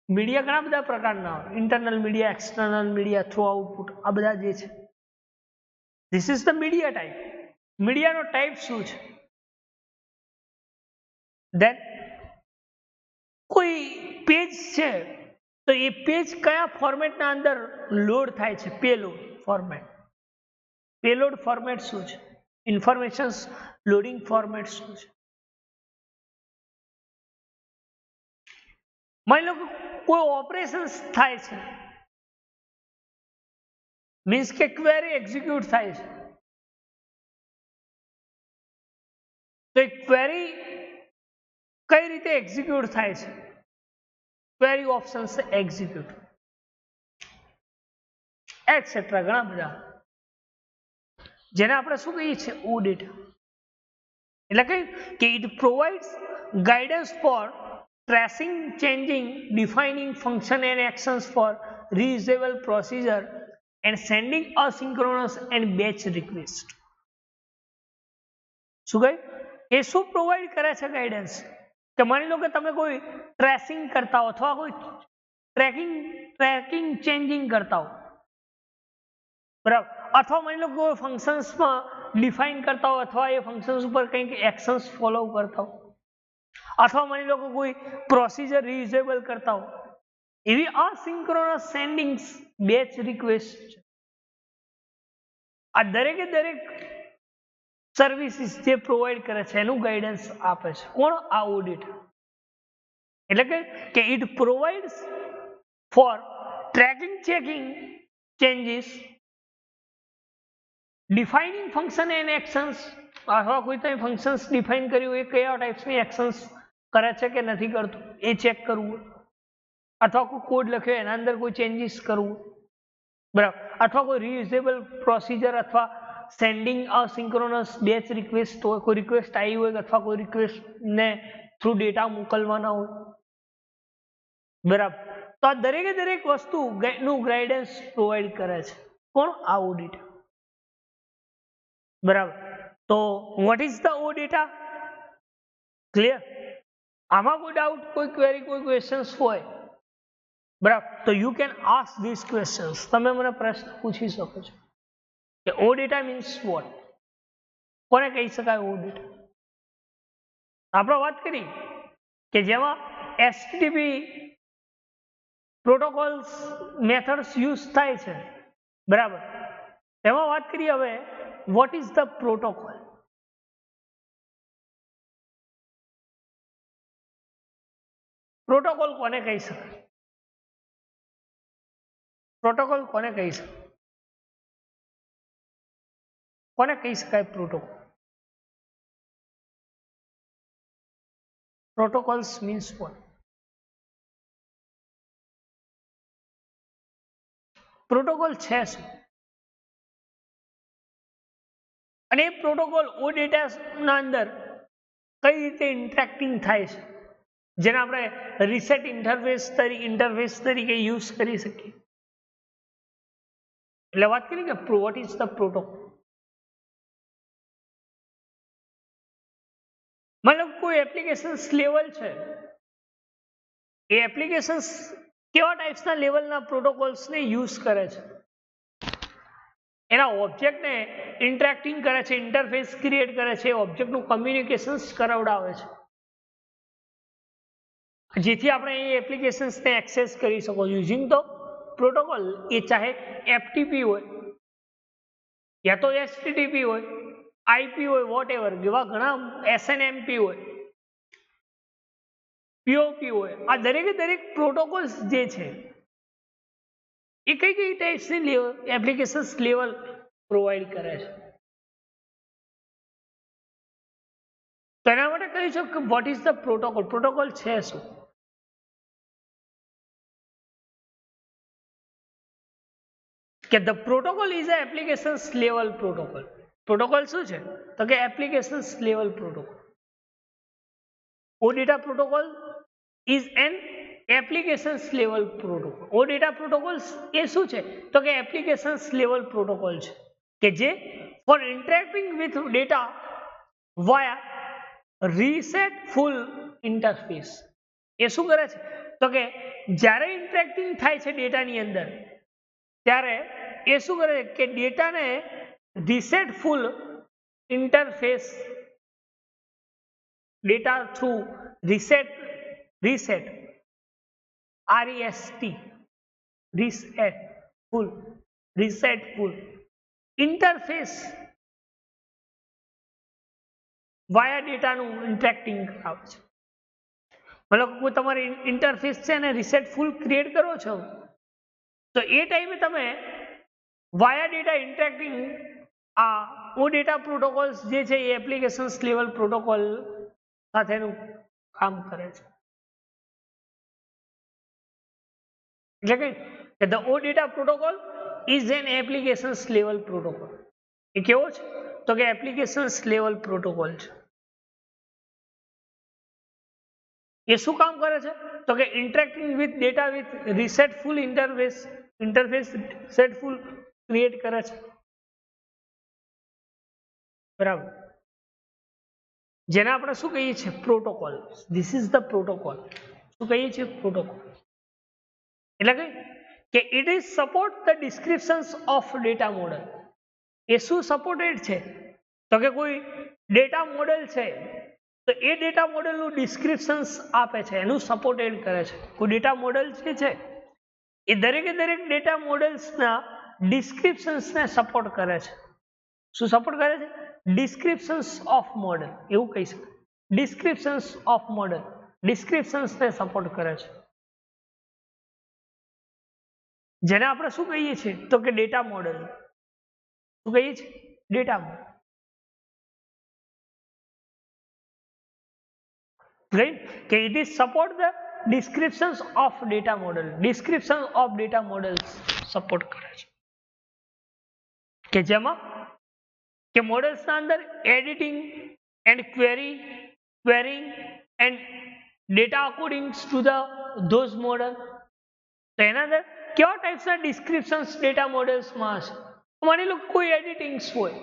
મીડિયા ઘણા બધા પ્રકારના હોય, internal media, external media, through output, આ બધા જે છે, this is the media type. મીડિયાનો ટાઈપ શું છે. ધેન કોઈ પેજ છે તો એ પેજ કયા ફોર્મેટના અંદર લોડ થાય છે, પેલોડ ફોર્મેટ. પેલોડ ફોર્મેટ શું છે ઇન્ફોર્મેશન લોડિંગ ફોર્મેટ શું છે? માની લો કે કોઈ ઓપરેશન્સ થાય છે, મીન્સ કે ક્વેરી એક્ઝિક્યુટ થાય છે, તો એ ક્વેરી કઈ રીતે એક્ઝિક્યુટ થાય છે? ક્વેરી ઓપ્શન્સ એક્ઝિક્યુટ એટસેટ્રા ઘણા બધા, જેને આપણે શું કહીએ છીએ? ઓડિટ. એટલે કે it provides guidance for tracing, changing, defining function and actions for reusable procedure and sending asynchronous and batch request. શું કહ્યું? એ શું પ્રોવાઈડ કરે છે ગાઈડન્સ? કે માની લો કે તમે કોઈ ટ્રેસિંગ કરતા હો અથવા કોઈ ટ્રેકિંગ ચેન્જિંગ કરતા હો, બરાબર, અથવા માની લો કે કોઈ ફંક્શન્સમાં ડિફાઇન કરતા હો અથવા એ ફંક્શન્સ ઉપર કંઈક એક્શન્સ ફોલો કરતા હો, અથવા માની લો કે કોઈ પ્રોસીજર રીયુઝેબલ કરતા હો, એવી અસિંક્રોનસ સેન્ડિંગ્સ બેચ રિક્વેસ્ટ છે. આ દરેકે દરેક સર્વિસીસ જે પ્રોવાઈડ કરે છે એનું ગાઈડન્સ આપે છે કોણ? આ ઓડિટ. એટલે કે it provides for tracking, checking changes, defining function and actions, અથવા કોઈ તમે ફંક્શન્સ ડિફાઇન કર્યું એ કયા ટાઈપ્સની એક્શન્સ કરે છે કે નથી કરતું એ ચેક કરવું, અથવા કોઈ કોડ લખ્યો એના અંદર કોઈ ચેન્જીસ કરવું, બરાબર, અથવા કોઈ રીયુઝેબલ પ્રોસીજર અથવા સેન્ડિંગ અસિંક્રોનસ બેચ રિક્વેસ્ટ હોય, કોઈ રિક્વેસ્ટ આવી હોય અથવા કોઈ રિક્વેસ્ટને થ્રુ ડેટા મોકલવાના હોય, બરાબર. તો આ દરેકે દરેક વસ્તુ નું ગાઈડન્સ પ્રોવાઈડ કરે છે કોણ? આ ઓડિટ. બરાબર. તો વોટ ઇઝ ધ ઓડિટા? ક્લિયર? આમાં કોઈ ડાઉટ, કોઈ ક્વેરી, કોઈ ક્વેશ્ચન્સ હોય, બરાબર, તો you can ask this questions. તમે મને પ્રશ્ન પૂછી શકો છો કે ઓડિટા મીન્સ વોટ? કોને કહી શકાય ઓડિટ? આપણે વાત કરી કે જેમાં HTTP પ્રોટોકોલ્સ મેથડ્સ યુઝ થાય છે, બરાબર, એમાં વાત કરીએ હવે vote is the protocol? Protocol કોને કહી શકાય? પ્રોટોકોલ કોને કહી શકાય? કોને કહી શકાય protocol? Protocols means what? Protocol છે શું? અને એ પ્રોટોકોલ ઓડિટાના અંદર કઈ રીતે ઇન્ટરેક્ટિંગ થાય છે, જેને આપણે રીસેટ ઇન્ટરફેસ તરીકે યુઝ કરી શકીએ. એટલે વાત કરી કે વોટ ઇઝ ધ પ્રોટોકોલ. મતલબ કોઈ એપ્લિકેશન્સ લેવલ છે, એ એપ્લિકેશન્સ કેવા ટાઈપ્સના લેવલના પ્રોટોકોલ્સને યુઝ કરે છે? એના ઓબ્જેક્ટને ઇન્ટરેક્ટિંગ કરે છે, ઇન્ટરફેસ ક્રિએટ કરે છે, ઓબ્જેક્ટનું કમ્યુનિકેશન્સ કરાવડાવે છે, જેથી આપણે એ એપ્લિકેશન્સને એક્સેસ કરી શકો યુઝિંગ ધ પ્રોટોકોલ. એ ચાહે FTP હોય, યા તો HTTP હોય, IP હોય, વોટ એવર, એવા ઘણા SNMP હોય, POP હોય. આ દરેકે દરેક પ્રોટોકોલ્સ જે છે એ કઈ કઈ ટાઈપ્સની એપ્લિકેશન્સ લેવલ પ્રોવાઈડ કરે છે? તો એના માટે કહી શકો કે what is the protocol? Protocol છે શું? કે the protocol is a applications level protocol. Protocol શું છે? તો કે applications level protocol. OData protocol is an applications level protocol. OData protocols એ શું છે? તો કે એપ્લિકેશન્સ લેવલ પ્રોટોકોલ છે કે જે for interacting with data via RESTful interface. એ શું કરે છે? તો કે જ્યારે ઇન્ટરેક્ટિંગ થાય છે ડેટાની અંદર, ત્યારે એ શું કરે કે ડેટાને RESTful interface, data through REST REST RESTful interface via ડેટાનું ઇન્ટરેક્ટિંગ કરાવે છે. મતલબ કોઈ તમારે ઇન્ટરફેસ છે અને રીસેટફુલ ક્રિએટ કરો છો તો એ ટાઈમે તમે વાયા ડેટા ઇન્ટરેક્ટિંગ આ ઓડેટા પ્રોટોકોલ્સ જે છે એ એપ્લિકેશન્સ લેવલ પ્રોટોકોલ સાથેનું કામ કરે છે. એટલે કે the OData protocol is an applications level protocol. એ કેવો છે તો કે એપ્લિકેશન્સ લેવલ પ્રોટોકોલ છે. એ શું કામ કરે છે તો કે interacting with data with RESTful interface RESTful create કરે છે. બરાબર, જેને આપણે શું કહીએ છીએ protocol. This is the protocol. શું કહીએ છીએ પ્રોટોકોલ. એટલે કે it is support the descriptions of data model. એ શું સપોર્ટેડ છે તો કે કોઈ ડેટા મોડેલ છે તો એ ડેટા મોડેલનું ડિસ્ક્રિપ્શન્સ આપે છે, એનું સપોર્ટેડ કરે છે. કોઈ ડેટા મોડેલ જે છે એ દરેકે દરેક ડેટા મોડેલ્સના ડિસ્ક્રિપ્શન્સને સપોર્ટ કરે છે. શું સપોર્ટ કરે છે? ડિસ્ક્રિપ્શન્સ ઓફ મોડેલ, એવું કહી શકાય. ડિસ્ક્રિપ્શન્સ ઓફ મોડેલ, ડિસ્ક્રિપ્શન્સને સપોર્ટ કરે છે. જેને આપણે શું કહીએ છીએ તો કે ડેટા મોડેલ. શું કહીએ છીએ? Data model. રાઈટ, કે it is support the descriptions of data model. Description of data models support કરે છે. કે જેમાં કે મોડેલ્સના અંદર editing and querying and data according to the those model. તો એના અંદર કેવા ટાઈપ્સના ડિસ્ક્રિપ્શન્સ ડેટા મોડેલ્સમાં હશે? માની લો કોઈ એડિટિંગ્સ હોય,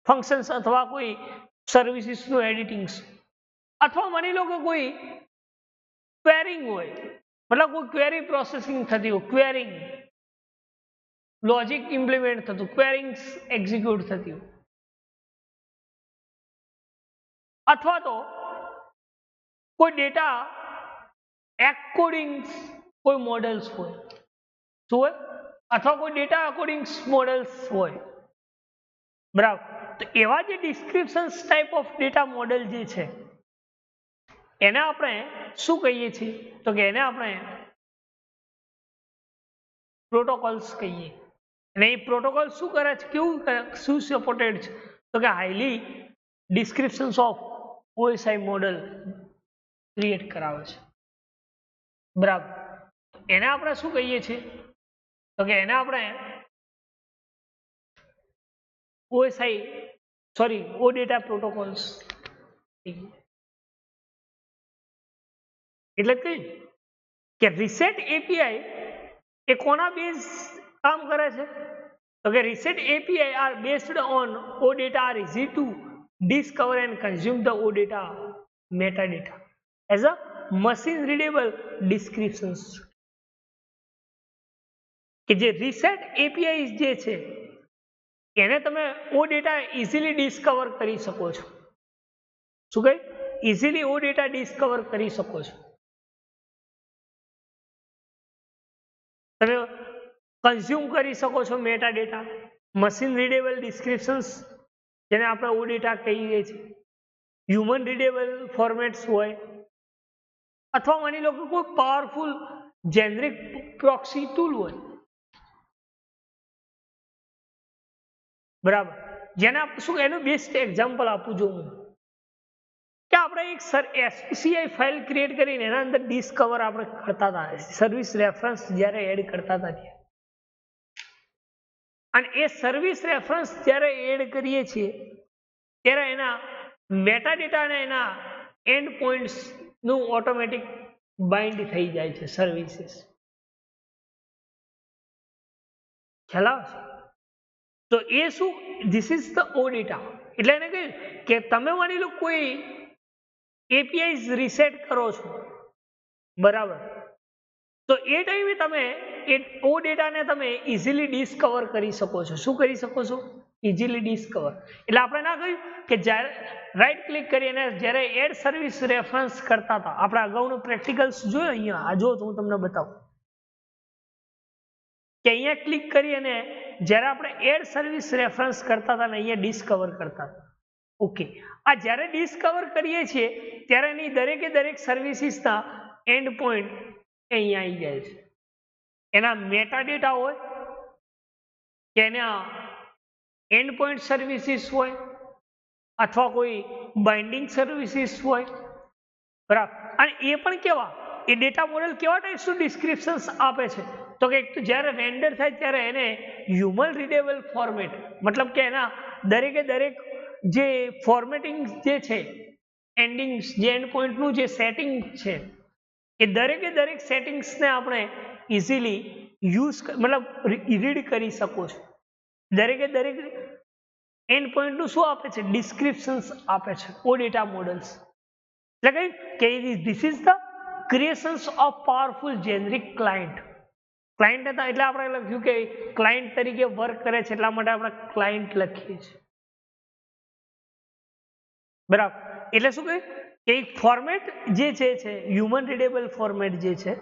ફંક્શન્સ અથવા કોઈ સર્વિસીસનું એડિટિંગ્સ, અથવા માની લો કે કોઈ ક્વેરિંગ હોય, મતલબ કોઈ ક્વેરી પ્રોસેસિંગ થતી હોય, ક્વેરિંગ લોજિક ઇમ્પ્લિમેન્ટ થતું, ક્વેરિંગ્સ એક્ઝિક્યુટ થતી હોય, અથવા તો કોઈ ડેટા એન્કોડિંગ કોઈ મોડેલ્સ હોય. શું હોય? અથવા કોઈ ડેટા એન્કોડિંગ મોડેલ્સ હોય. બરાબર, તો એવા જે ડિસ્ક્રિપ્શન્સ ટાઈપ ઓફ ડેટા મોડેલ જે છે એને આપણે શું કહીએ છીએ તો કે એને આપણે પ્રોટોકોલ્સ કહીએ. અને એ પ્રોટોકોલ શું કરે છે, કેવું શું સપોર્ટેડ છે તો કે હાઈલી ડિસ્ક્રિપ્શન્સ ઓફ ઓએસઆઈ મોડેલ ક્રિએટ કરાવે છે. બરાબર, એને આપણે શું કહીએ છીએ તો કે એને આપણે ઓડેટા પ્રોટોકોલ્સ. એટલે કે રીસેટ એપીઆઈ એ કોના બેઝ કામ કરે છે તો કે REST API are based on OData are easy to discover and consume the OData metadata as a machine readable descriptions. કે જે રીસેટ એપીઆઈ જે છે એને તમે OData ઇઝીલી ડિસ્કવર કરી શકો છો. શું કહે? ઇઝીલી OData ડિસ્કવર કરી શકો છો. તમે કન્ઝ્યુમ કરી શકો છો મેટા ડેટા, મશીન રીડેબલ ડિસ્ક્રિપ્શન્સ જેને આપણે OData કહીએ છીએ, હ્યુમન રીડેબલ ફોર્મેટ્સ હોય, અથવા માની લો કે કોઈ પાવરફુલ જેનરિક પ્રોક્સી ટૂલ હોય. બરાબર, જેને શું એનું બેસ્ટ એક્ઝામ્પલ આપું છું હું કે આપણે એક એસપીસીઆઈ ફાઇલ ક્રિએટ કરીને એના અંદર ડિસ્કવર આપણે કરતા હતા, સર્વિસ રેફરન્સ જ્યારે એડ કરતા હતા, અને એ સર્વિસ રેફરન્સ જ્યારે એડ કરીએ છીએ ત્યારે એના મેટાડેટા અને એના એન્ડ પોઈન્ટ્સ નું ઓટોમેટિક બાઇન્ડ થઈ જાય છે સર્વિસીસ. ખ્યાલ આવે છે? તો એ શું? This is the OData. એટલે એને કહ્યું કે તમે માની લો કોઈ એપીઆઈ રીસેટ કરો છો, બરાબર, તો એ ટાઈમે તમે એ OData ને તમે ઇઝીલી ડિસ્કવર કરી શકો છો. શું કરી શકો છો? Easily discover. એટલે આપણે ના કહ્યું કે જ્યારે રાઈટ ક્લિક કરી અને જ્યારે એડ સર્વિસ રેફરન્સ કરતા હતા, આપણે અગાઉનું પ્રેક્ટિકલ્સ જોયો, અહીંયા આ જો હું તમને બતાવું કે અહીંયા ક્લિક કરી અને જ્યારે આપણે એડ સર્વિસ રેફરન્સ કરતા હતા ને અહીંયા ડિસ્કવર કરતા હતા, ઓકે, આ જ્યારે ડિસ્કવર કરીએ છીએ ત્યારે એની દરેકે દરેક સર્વિસીસના એન્ડ પોઈન્ટ અહીંયા આવી જાય છે. એના મેટા ડેટા હોય કે એના એન્ડ પોઈન્ટ સર્વિસીસ હોય અથવા કોઈ બાઇન્ડિંગ સર્વિસીસ હોય, બરાબર. અને એ પણ કેવા, એ ડેટા મોડેલ કેવા ટાઈપ્સનું ડિસ્ક્રિપ્શન્સ આપે છે, તો કે જ્યારે રેન્ડર થાય ત્યારે એને હ્યુમન રીડેબલ ફોર્મેટ, મતલબ કે એના દરેકે દરેક જે ફોર્મેટિંગ જે છે, એન્ડિંગ્સ જે એન્ડ પોઈન્ટનું જે સેટિંગ છે, એ દરેકે દરેક સેટિંગ્સને આપણે ઇઝીલી યુઝ મતલબ રીડ કરી શકો છો. દરેકે દરેક એન્ડ પોઈન્ટનું શું આપે છે, ડિસ્ક્રિપ્શન્સ આપે છે ઓડેટા મોડલ્સ. એટલે કે this is the creations of powerful generic client. Client હતા એટલે આપણે લખ્યું કે ક્લાયન્ટ તરીકે વર્ક કરે છે, એટલા માટે આપણે ક્લાયન્ટ લખીએ છીએ, બરાબર. એટલે શું કહે કે એક ફોર્મેટ જે છે હ્યુમન રીડેબલ ફોર્મેટ જે છે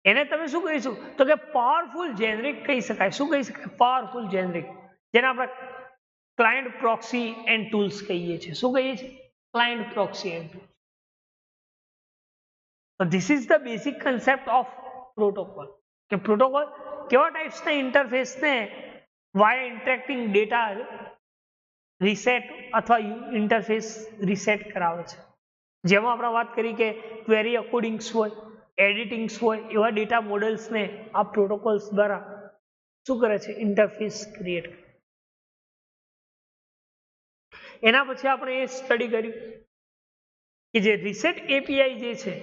એને તમે શું કહીશું, તો કે પાવરફુલ જેનરિક કહી શકાય. શું કહી શકાય, પાવરફુલ જેનરિક, જેને આપણે ક્લાયન્ટ પ્રોક્સી એન્ડ ટૂલ્સ કહીએ છીએ. શું કહીએ છીએ, client proxy and tools. So this is the basic concept of protocol. કે પ્રોટોકોલ કેવા ટાઈપ્સના ઇન્ટરફેસને વાયા ઇન્ટરેક્ટિંગ ડેટા રીસેટ અથવા ઇન્ટરફેસ રીસેટ કરાવે છે. જેમાં આપણે વાત કરી કે ક્વેરી અકોર્ડિંગ્સ હોય, એડિટિંગ્સ હોય, એવા ડેટા મોડલ્સને આ પ્રોટોકોલ્સ દ્વારા શું કરે છે, ઇન્ટરફેસ ક્રિએટ કરે. એના પછી આપણે એ સ્ટડી કર્યું કે જે રીસેટ એપીઆઈ જે છે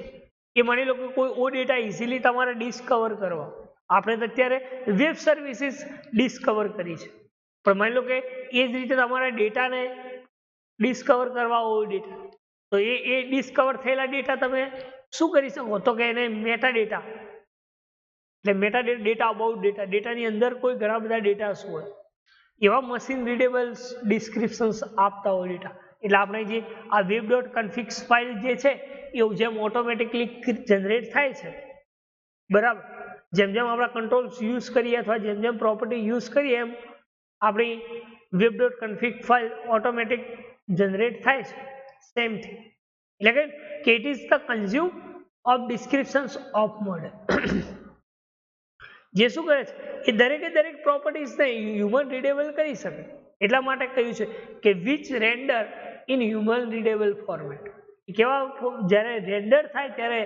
એ માની લો કે કોઈ ઓ ડેટા ઇઝીલી તમારે ડિસ્કવર કરવા, આપણે તો અત્યારે વેબ સર્વિસીસ ડિસ્કવર કરી છે, પણ માની લો કે એ જ રીતે તમારા ડેટાને ડિસ્કવર કરવા હોય ડેટા, તો એ ડિસ્કવર થયેલા ડેટા તમે શું કરી શકો, તો કે એને મેટા ડેટા, એટલે મેટા ડેટા અબાઉટ ડેટા, ડેટાની અંદર કોઈ ઘણા બધા ડેટા શું હોય એવા મશીન રીડેબલ ડિસ્ક્રિપ્શન્સ આપતા હોય ડેટા. એટલે આપણે જે આ web.config ફાઇલ જે છે એ જેમ ઓટોમેટિકલી જનરેટ થાય છે, બરાબર, જેમ જેમ આપણા કંટ્રોલ્સ યુઝ કરીએ અથવા જેમ જેમ પ્રોપર્ટી યુઝ કરીએ એમ આપણી web.config ફાઇલ ઓટોમેટિક જનરેટ થાય છે. સેમ થિંગ, એટલે કે it is the consume of descriptions of model. જે શું કરે છે એ દરેકે દરેક પ્રોપર્ટીઝને હ્યુમન રીડેબલ કરી શકે, એટલા માટે કહ્યું છે કે which render in human readable format. એ કેવા, જ્યારે રેન્ડર થાય ત્યારે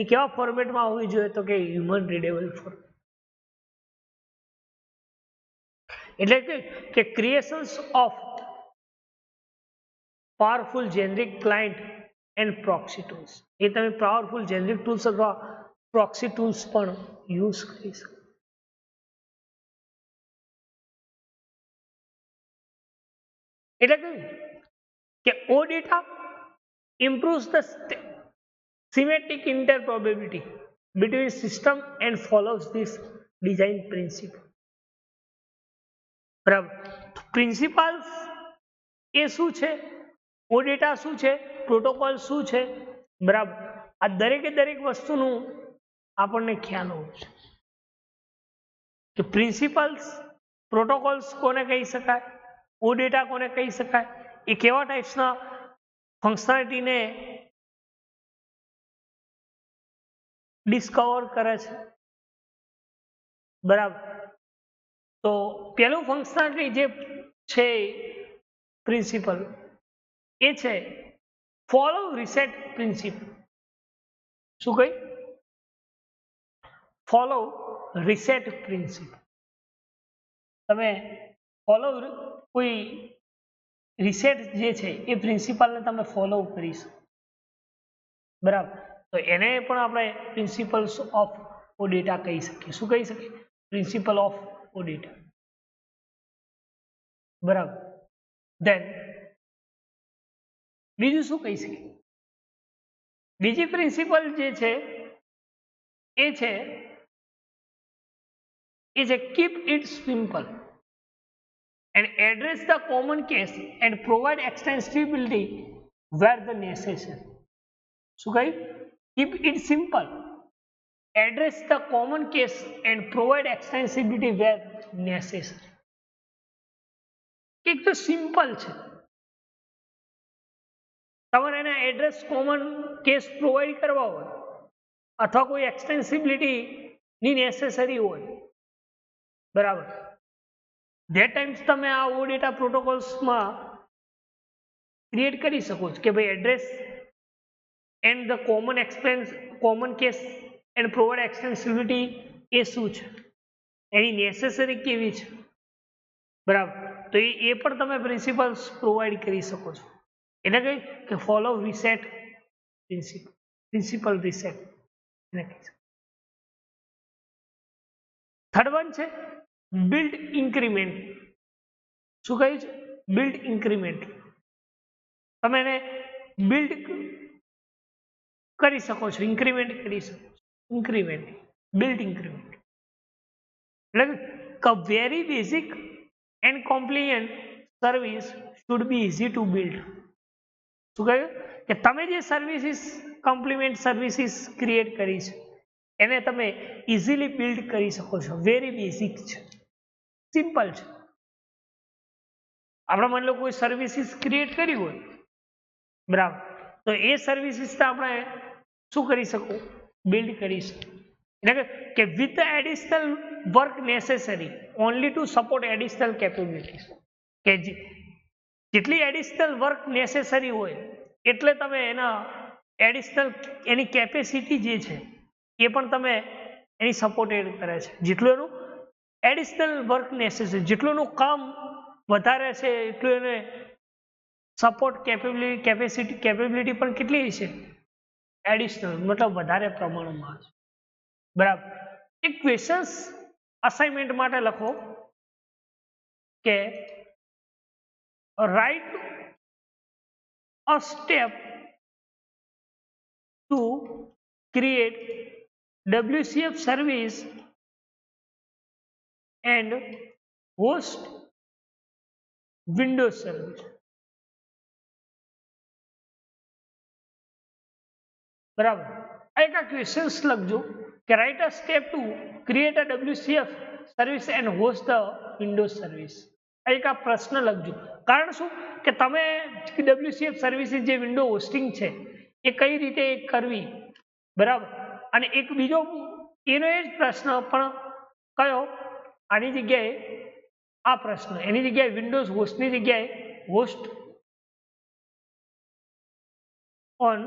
એ કેવા ફોર્મેટમાં હોવી જોઈએ, તો કે હ્યુમન રીડેબલ ફોર્મેટ. એટલે કે creations of powerful generic client and proxy tools. એ તમે પાવરફુલ જેનરિક ટૂલ્સ અથવા પ્રોક્સી ટૂલ્સ પણ યુઝ કરી શકો. એટલે કે O data improves the semantic interoperability between system and follows this design principle. બરાબર, પ્રિન્સિપલ્સ એ શું છે, ઓ ડેટા શું છે, પ્રોટોકોલ શું છે, બરાબર, આ દરેકે દરેક વસ્તુનું આપણને ખ્યાલ હોવો છે કે પ્રિન્સિપલ્સ, પ્રોટોકોલ્સ કોને કહી શકાય, ઓ ડેટા કોને કહી શકાય, એ કેવા ટાઈપ્સના ફંક્શનાલિટીને ડિસ્કવર કરે છે, બરાબર. તો પેલું ફંક્શનાલિટી જે છે પ્રિન્સિપલ એ છે ફોલો રીસેટ પ્રિન્સિપલ. શું કહી, ફોલો રીસેટ પ્રિન્સિપલ. તમે ફોલો કોઈ રીસેટ જે છે એ પ્રિન્સિપલને તમે ફોલો કરી શકો, બરાબર. તો એને પણ આપણે પ્રિન્સિપલ્સ ઓફ ઓ ડેટા કહી શકીએ. શું કહી શકીએ, પ્રિન્સિપલ ઓફ ઓ ડેટા, બરાબર. ધેન બીજું શું કહી શકીએ, બીજી પ્રિન્સિપલ જે છે એ છે keep it simple and address the common case and provide extensibility where the necessary. શું કહ્યું, keep it simple, address the common case and provide extensibility where necessary. એક તો સિમ્પલ છે, તમારે એના એડ્રેસ કોમન કેસ પ્રોવાઈડ કરવા હોય અથવા કોઈ એક્સટેન્સિબિલિટી ની નેસેસરી હોય, બરાબર, ધેટ ટાઈમ્સ તમે આ ઓડેટા પ્રોટોકોલ્સમાં ક્રિએટ કરી શકો છો કે ભાઈ address and the common case and provide extensibility એ શું છે, એની નેસેસરી કેવી છે, બરાબર, તો એ પણ તમે પ્રિન્સિપલ્સ પ્રોવાઈડ કરી શકો છો. એને કહી કે ફોલો રીસેટ પ્રિન્સિપલ રીસેટ એને કહી શકો. થર્ડ વન છે બિલ્ડ ઇન્ક્રીમેન્ટ. શું કહ્યું છે? Build increment. તમે એને બિલ્ડ કરી શકો છો, ઇન્ક્રીમેન્ટ કરી શકો છો. ઇન્ક્રીમેન્ટ, બિલ્ડ ઇન્ક્રીમેન્ટ એટલે કે very basic and compliant service should be easy to build. શું કહ્યું કે તમે જે સર્વિસીસ કોમ્પ્લિમેન્ટ સર્વિસીસ ક્રિએટ કરી છે એને તમે ઇઝીલી બિલ્ડ કરી શકો છો. વેરી બેઝિક છે, સિમ્પલ છે. આપણે માની લો કોઈ સર્વિસીસ ક્રિએટ કરી હોય, બરાબર, તો એ સર્વિસીસ આપણે શું કરી શકું? બિલ્ડ કરી શકું. એટલે કે with the additional work necessary only to support additional capabilities, કે જેટલી એડિશનલ વર્ક નેસેસરી હોય એટલે તમે એના એડિશનલ એની કેપેસિટી જે છે એ પણ તમે એની સપોર્ટેડ કરે છે. જેટલું એનું એડિશનલ વર્ક નેસેસરી, જેટલું એનું કામ વધારે છે એટલું એને સપોર્ટ કેપેબિલિટી પણ કેટલી છે? એડિશનલ, મતલબ વધારે પ્રમાણમાં છે, બરાબર. એક ક્વેશ્ચન્સ અસાઇનમેન્ટ માટે લખો કે write a step to create WCF service and host Windows service. બરાબર, આ એક ક્વેશ્ચન્સ લખજો કે right a step to create a WCF service and host the Windows service. આ એક પ્રશ્ન લખજો. કારણ શું કે તમે WCF સર્વિસીસ જે વિન્ડો હોસ્ટિંગ છે એ કઈ રીતે કરવી, બરાબર, અને એક બીજો એનો એ જ પ્રશ્ન પણ કયો આની જગ્યાએ આ પ્રશ્ન, એની જગ્યાએ વિન્ડોઝ હોસ્ટની જગ્યાએ હોસ્ટ ઓન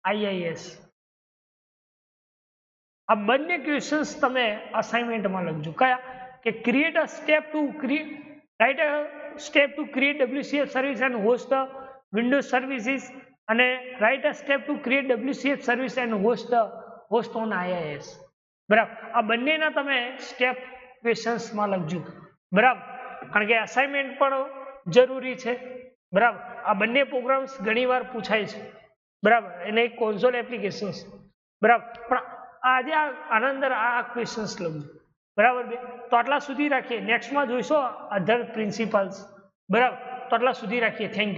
IIS. આ બંને ક્વેશ્ચન્સ તમે અસાઇનમેન્ટમાં લખજો. કયા? કે create a step to write a step to create WCF service and host the Windows services, અને write a step to create WCF service and host on IIS. બરાબર, આ બંનેના તમે સ્ટેપ ક્વેશ્ચન્સમાં લખજો, બરાબર, કારણ કે અસાઇનમેન્ટ પણ જરૂરી છે, બરાબર. આ બંને પ્રોગ્રામ્સ ઘણીવાર પૂછાય છે, બરાબર, એને એક કોન્સોલ એપ્લિકેશન્સ, બરાબર, પણ આજે આના અંદર આ ક્વેશ્ચન્સ લખજો, બરાબર. તો આટલા સુધી રાખીએ, નેક્સ્ટમાં જોઈશું અધર પ્રિન્સિપલ્સ, બરાબર. તો આટલા સુધી રાખીએ. Thank you.